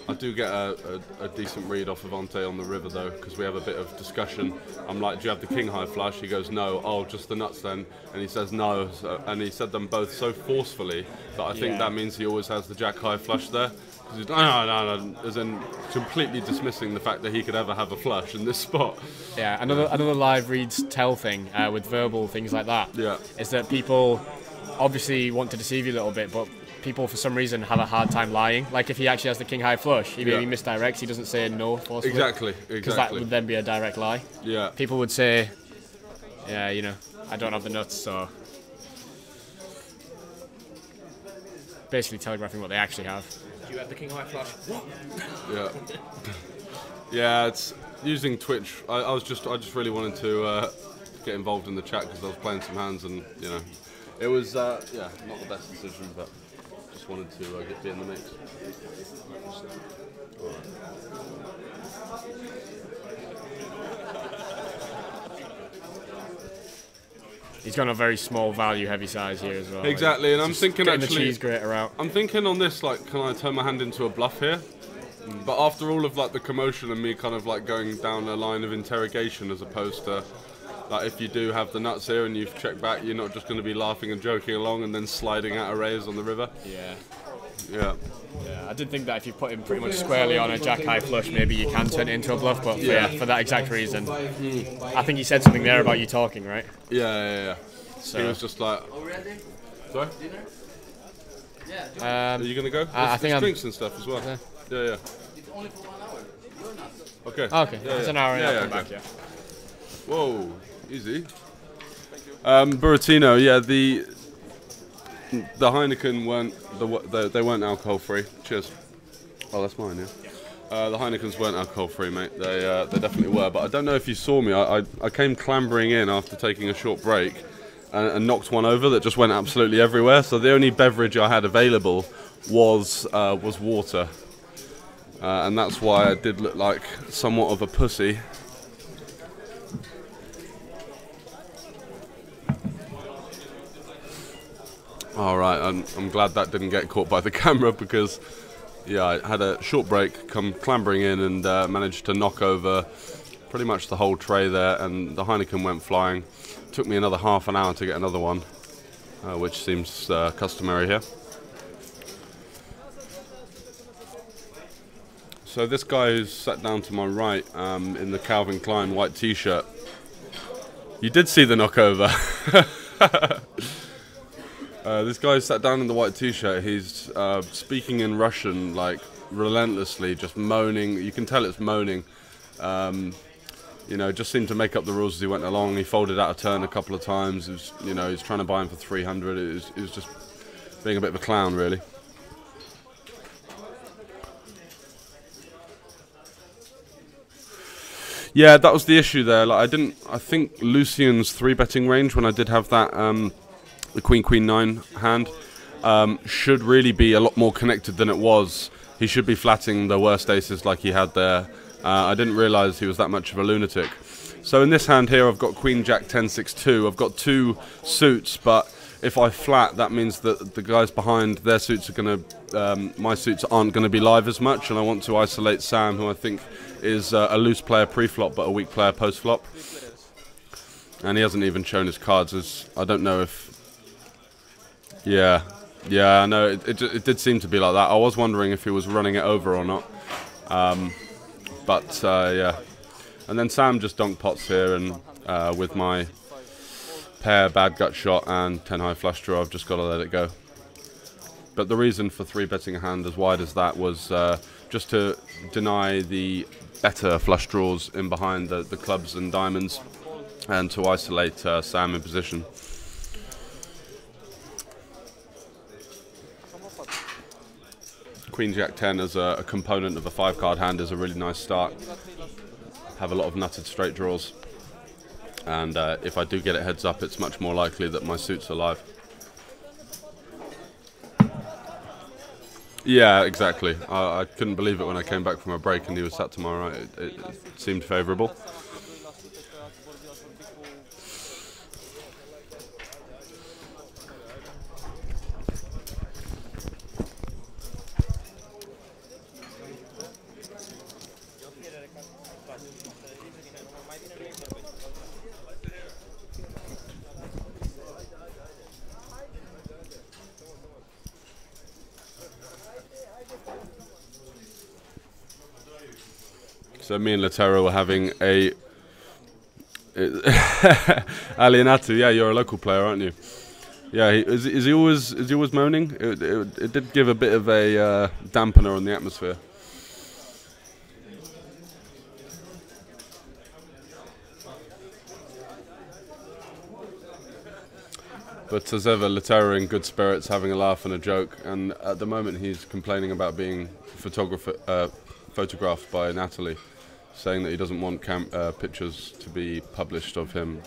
I do get a decent read off of Ante on the river though, because we have a bit of discussion. I'm like, do you have the king high flush? He goes, no. Oh, just the nuts then? And he says no. And he said them both so forcefully that I think that means he always has the jack high flush there. He's, no, as in completely dismissing the fact that he could ever have a flush in this spot. Yeah, another live reads tell thing with verbal things like that. Yeah. Is that people obviously want to deceive you a little bit, but people for some reason have a hard time lying. Like if he actually has the king high flush, he maybe misdirects, he doesn't say no forcefully. Exactly. Because that would then be a direct lie. Yeah. People would say, yeah, I don't have the nuts, so basically telegraphing what they actually have. Do you have the king high flush? Yeah. Yeah, it's using Twitch. I just really wanted to get involved in the chat because I was playing some hands and it was not the best decision, but just wanted to be in the mix. He's got a very small value heavy size here as well. Exactly, and I'm thinking getting actually the cheese grater out. I'm thinking on this, like, can I turn my hand into a bluff here? But after all of like the commotion and me kind of like going down a line of interrogation, as opposed to like if you do have the nuts here and you've checked back, you're not just going to be laughing and joking along and then sliding out a raise on the river. Yeah. Yeah. Yeah, I did think that if you put him pretty much squarely on a jack high flush, maybe you can turn it into a bluff. But yeah, for that exact reason, I think he said something there about you talking, right? Yeah. So he was just like, sorry. Are you gonna go? I think drinks and stuff as well. Yeah. Okay. Okay. It's an hour and I'll come back. Yeah. Whoa, easy. Buratino, yeah, the Heineken weren't they weren't alcohol free. Cheers. Oh, that's mine, yeah. The Heinekens weren't alcohol free, mate. They definitely were, but I don't know if you saw me. I came clambering in after taking a short break and knocked one over that just went absolutely everywhere. So the only beverage I had available was water. and that's why I did look like somewhat of a pussy. Alright, I'm glad that didn't get caught by the camera, because yeah, I had a short break, come clambering in, and managed to knock over pretty much the whole tray there, and the Heineken went flying. Took me another half an hour to get another one, which seems customary here. So this guy who's sat down to my right in the Calvin Klein white t-shirt, you did see the knockover. This guy sat down in the white t-shirt. He's speaking in Russian, like relentlessly, just moaning. You can tell it's moaning. You know, just seemed to make up the rules as he went along. He folded out a turn a couple of times. It was, you know, he's trying to buy him for 300. It was just being a bit of a clown, really. Yeah, that was the issue there. Like, I think Lucian's 3-betting range, when I did have that, the Queen 9 hand, should really be a lot more connected than it was. He should be flatting the worst aces like he had there. I didn't realise he was that much of a lunatic. So in this hand here, I've got Queen Jack 10 6 2. I've got 2 suits, but if I flat, that means that the guys behind, their suits are going to, my suits aren't going to be live as much, and I want to isolate Sam, who I think is a loose player pre-flop but a weak player post-flop. And he hasn't even shown his cards. I don't know if... Yeah, I know, it did seem to be like that. I was wondering if he was running it over or not. But yeah. And then Sam just donk pots here, and with my pair bad gut shot and 10 high flush draw, I've just got to let it go. But the reason for 3-betting a hand as wide as that was just to deny the better flush draws in behind the clubs and diamonds, and to isolate Sam in position. Queen Jack 10 as a component of a 5-card hand is a really nice start. Have a lot of nutted straight draws, and if I do get it heads up, it's much more likely that my suits are live. Yeah, exactly. I couldn't believe it when I came back from a break and he was sat to my right. It seemed favourable. So me and Latero were having a Alienatu. Yeah, you're a local player, aren't you? Yeah, is he always moaning? It did give a bit of a dampener on the atmosphere. But as ever, Latero in good spirits, having a laugh and a joke. And at the moment, he's complaining about being photographed by Natalie, saying that he doesn't want pictures to be published of him.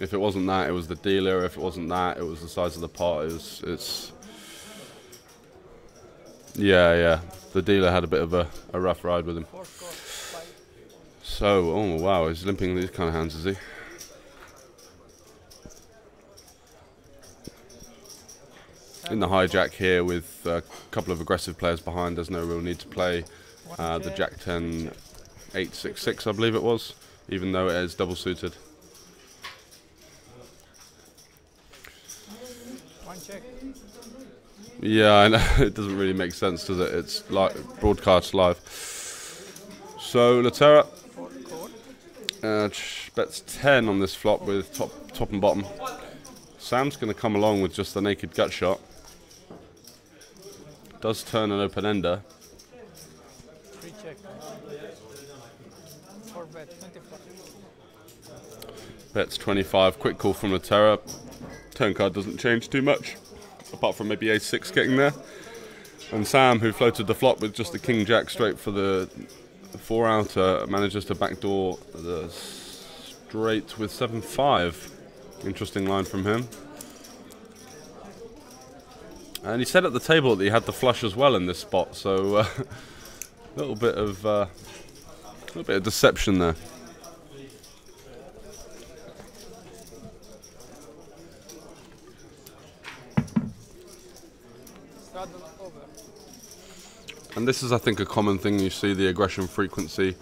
If it wasn't that, it was the dealer. If it wasn't that, it was the size of the pot. Yeah. The dealer had a bit of a rough ride with him. So, oh wow, he's limping these kind of hands, is he? In the hijack here with a couple of aggressive players behind, there's no real need to play the Jack 10 8-6-6, I believe it was, even though it is double suited. One check. Yeah, I know. It doesn't really make sense, does it? It's like broadcast live. So Latera bets 10 on this flop with top and bottom. Sam's going to come along with just the naked gut shot. Does turn an open ender. Free check. 4 bet 25. Bets 25. Quick call from Latera. Turn card doesn't change too much, apart from maybe ace-6 getting there. And Sam, who floated the flop with just the king jack straight for the 4-outer, manages to backdoor the straight with 7-5. Interesting line from him. And he said at the table that he had the flush as well in this spot, so a little bit of deception there. And this is, I think, a common thing you see, the aggression frequency.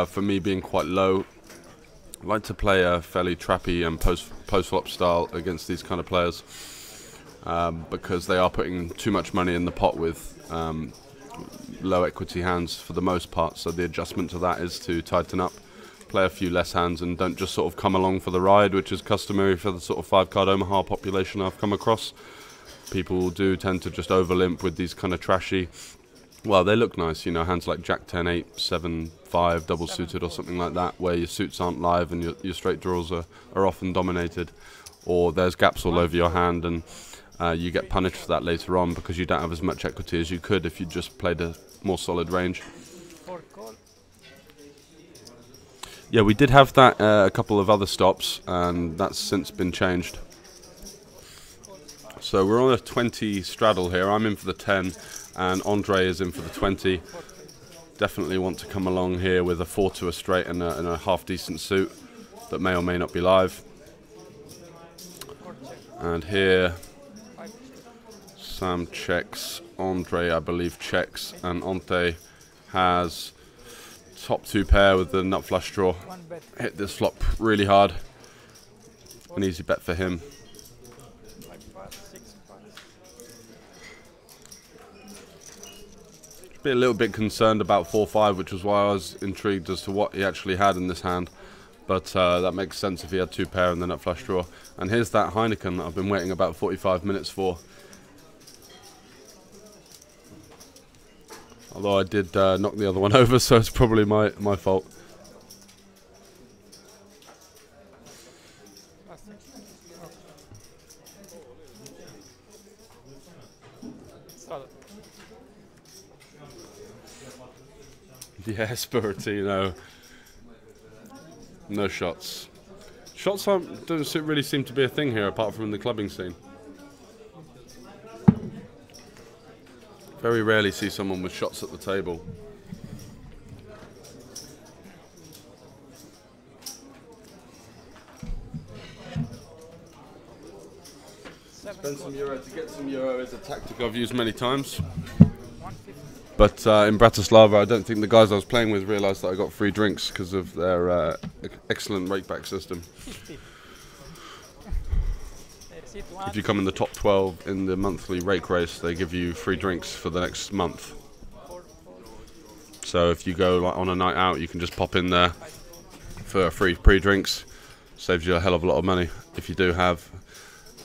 For me being quite low, I like to play a fairly trappy and post-flop style against these kind of players, because they are putting too much money in the pot with low equity hands for the most part. So the adjustment to that is to tighten up, play a few less hands, and don't just sort of come along for the ride, which is customary for the sort of 5-card Omaha population I've come across. People do tend to just over-limp with these kind of trashy, well, they look nice, you know, hands like Jack 10, 8, 7, 5, double suited or something like that, where your suits aren't live and your straight draws are often dominated, or there's gaps all over your hand, and you get punished for that later on because you don't have as much equity as you could if you just played a more solid range. Yeah, we did have that a couple of other stops, and that's since been changed. So we're on a 20 straddle here. I'm in for the 10, and Andre is in for the 20. Definitely want to come along here with a 4 to a straight and a half-decent suit that may or may not be live. And here, Sam checks, Andre, I believe, checks, and Ante has top 2 pair with the nut flush draw. Hit this flop really hard. An easy bet for him. Be a little bit concerned about 4-5, which was why I was intrigued as to what he actually had in this hand, but that makes sense if he had 2 pair and the nut flush draw. And here's that Heineken that I've been waiting about 45 minutes for. Although I did knock the other one over, so it's probably my fault. Yes, Buratino. No shots. Shots don't really seem to be a thing here, apart from in the clubbing scene. Very rarely see someone with shots at the table. Spend some euro to get some euro is a tactic I've used many times. But in Bratislava, I don't think the guys I was playing with realised that I got free drinks because of their excellent rakeback system. If you come in the top 12 in the monthly rake race, they give you free drinks for the next month. So if you go like, on a night out, you can just pop in there for free pre-drinks. Saves you a hell of a lot of money if you do have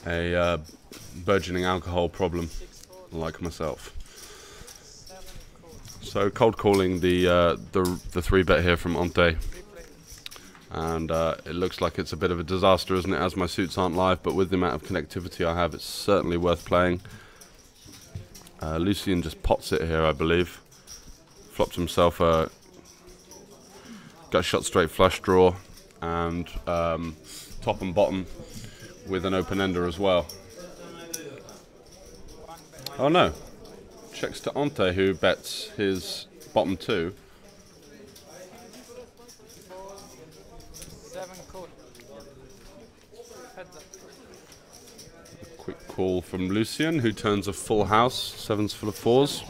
a burgeoning alcohol problem, like myself. So cold calling the 3-bet here from Ante, and it looks like it's a bit of a disaster, isn't it, as my suits aren't live, but with the amount of connectivity I have, it's certainly worth playing. Lucien just pots it here, I believe. Flopped himself a gut shot straight flush draw, and top and bottom with an open ender as well. Oh no. Checks to Ante, who bets his bottom 2. Quick call from Lucien, who turns a full house, 7's full of 4s.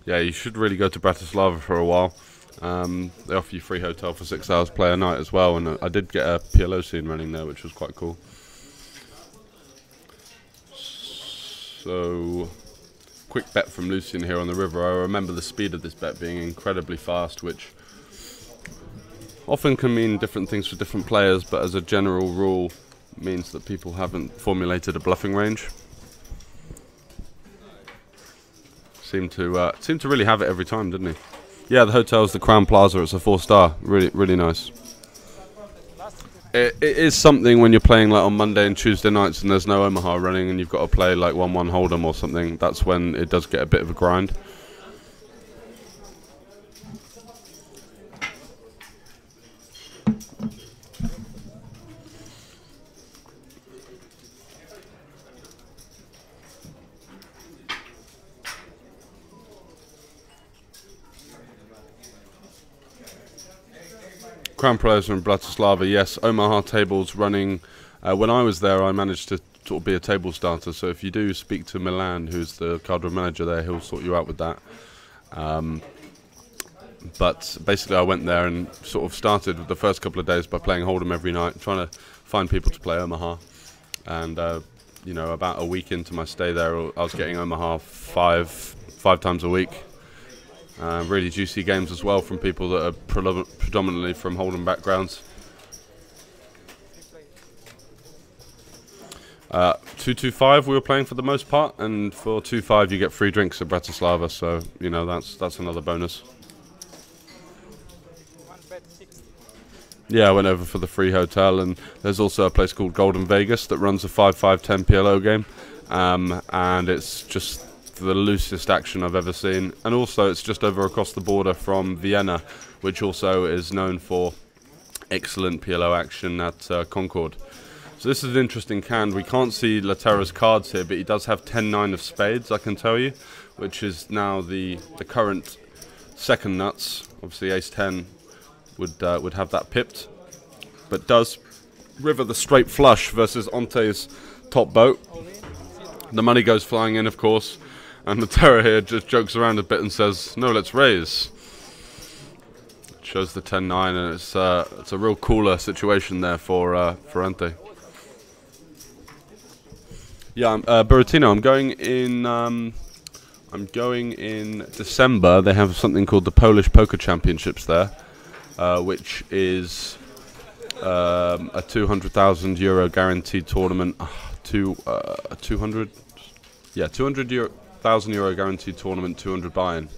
Yeah, you should really go to Bratislava for a while. They offer you free hotel for 6 hours play a night as well, and I did get a PLO scene running there, which was quite cool. So, quick bet from Lucien here on the river. I remember the speed of this bet being incredibly fast, which often can mean different things for different players, but as a general rule means that people haven't formulated a bluffing range. Seemed to really have it every time, didn't he? Yeah, the hotel's the Crown Plaza. It's a 4-star. Really nice. It is something when you're playing like on Monday and Tuesday nights and there's no Omaha running and you've got to play like 1-1 Hold'em or something. That's when it does get a bit of a grind. Crown players are in Bratislava. Yes, Omaha tables running. When I was there, I managed to sort of be a table starter. So if you do speak to Milan, who's the card room manager there, he'll sort you out with that. But basically, I went there and sort of started the first couple of days by playing Hold'em every night, trying to find people to play Omaha. And you know, about a week into my stay there, I was getting Omaha five times a week. Really juicy games as well from people that are predominantly from Hold'em backgrounds. 225 we were playing for the most part, and for 2.5 you get free drinks at Bratislava, so you know that's another bonus. Yeah, I went over for the free hotel, and there's also a place called Golden Vegas that runs a 5-5-10 PLO game, and it's just the loosest action I've ever seen. And also it's just over across the border from Vienna, which also is known for excellent PLO action at Concord. So this is an interesting hand. We can't see Laterra's cards here, but he does have 10-9 of spades, I can tell you, which is now the current second nuts. Obviously ace-10 would have that pipped, but does river the straight flush versus Onte's top boat. The money goes flying in, of course, and the terror here just jokes around a bit and says, "No, let's raise." Shows the 10-9, and it's a real cooler situation there for Ante. Yeah, Buratino. I'm going in December. They have something called the Polish Poker Championships there. Which is a 200,000 euro guaranteed tournament. 200,000 euro guaranteed tournament, 200 buy-in.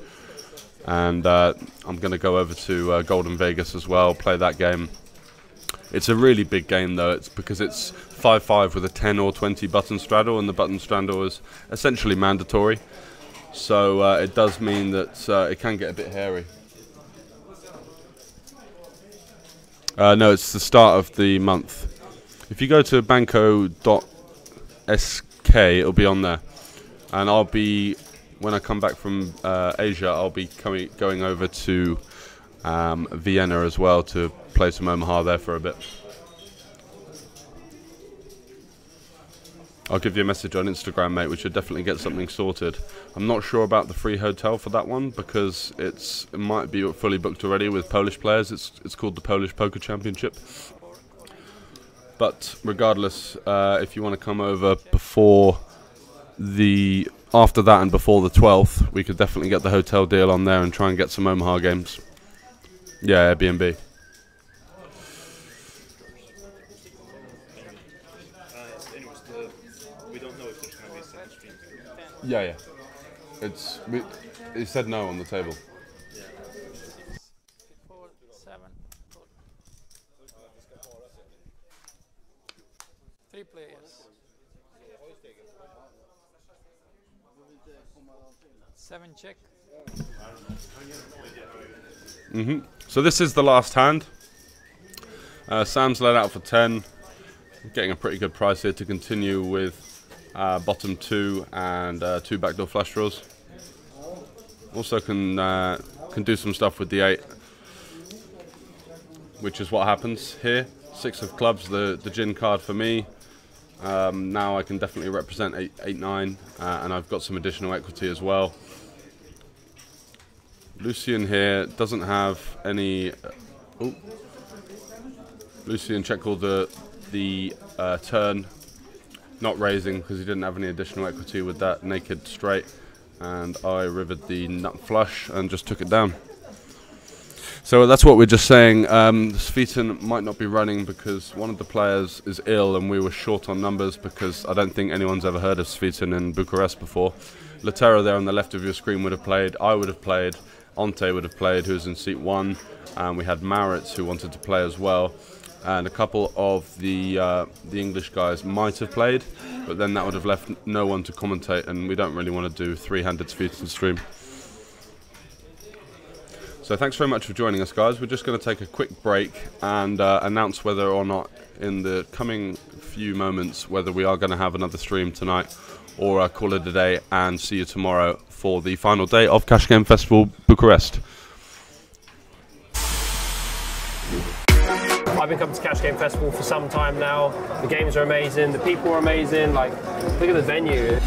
And I'm going to go over to Golden Vegas as well, play that game. It's a really big game though. It's because it's 5-5 with a 10 or 20 button straddle, and the button straddle is essentially mandatory. So it does mean that it can get a bit hairy. No, it's the start of the month. If you go to banco.sk, it'll be on there. And I'll be, when I come back from Asia, I'll be going over to Vienna as well to play some Omaha there for a bit. I'll give you a message on Instagram, mate. We should definitely get something sorted. I'm not sure about the free hotel for that one because it might be fully booked already with Polish players. It's called the Polish Poker Championship. But regardless, if you want to come over after that and before the 12th, we could definitely get the hotel deal on there and try and get some Omaha games. Yeah, Airbnb. Yeah. He said no on the table. 4, 7, 3 players. 7 check. So this is the last hand. Sam's let out for 10. Getting a pretty good price here to continue with bottom 2 and 2 backdoor flush draws. Also can do some stuff with the 8, which is what happens here. 6 of clubs, the gin card for me. Now I can definitely represent 8-9, and I've got some additional equity as well. Lucian here doesn't have any. Lucian checked all the turn. Not raising because he didn't have any additional equity with that naked straight, and I rivered the nut flush and just took it down. So that's what we're just saying. Sveten might not be running because one of the players is ill, and we were short on numbers because I don't think anyone's ever heard of Sveten in Bucharest before. Laterra there on the left of your screen would have played. I would have played. Ante would have played, who's in seat 1, and we had Maritz who wanted to play as well. And a couple of the English guys might have played, but then that would have left no one to commentate, and we don't really want to do 3-handed Sveten stream. So thanks very much for joining us, guys. We're just going to take a quick break and announce whether or not in the coming few moments whether we are going to have another stream tonight, or call it a day and see you tomorrow for the final day of Cash Game Festival Bucharest. I've been coming to Cash Game Festival for some time now. The games are amazing, the people are amazing, like, look at the venue.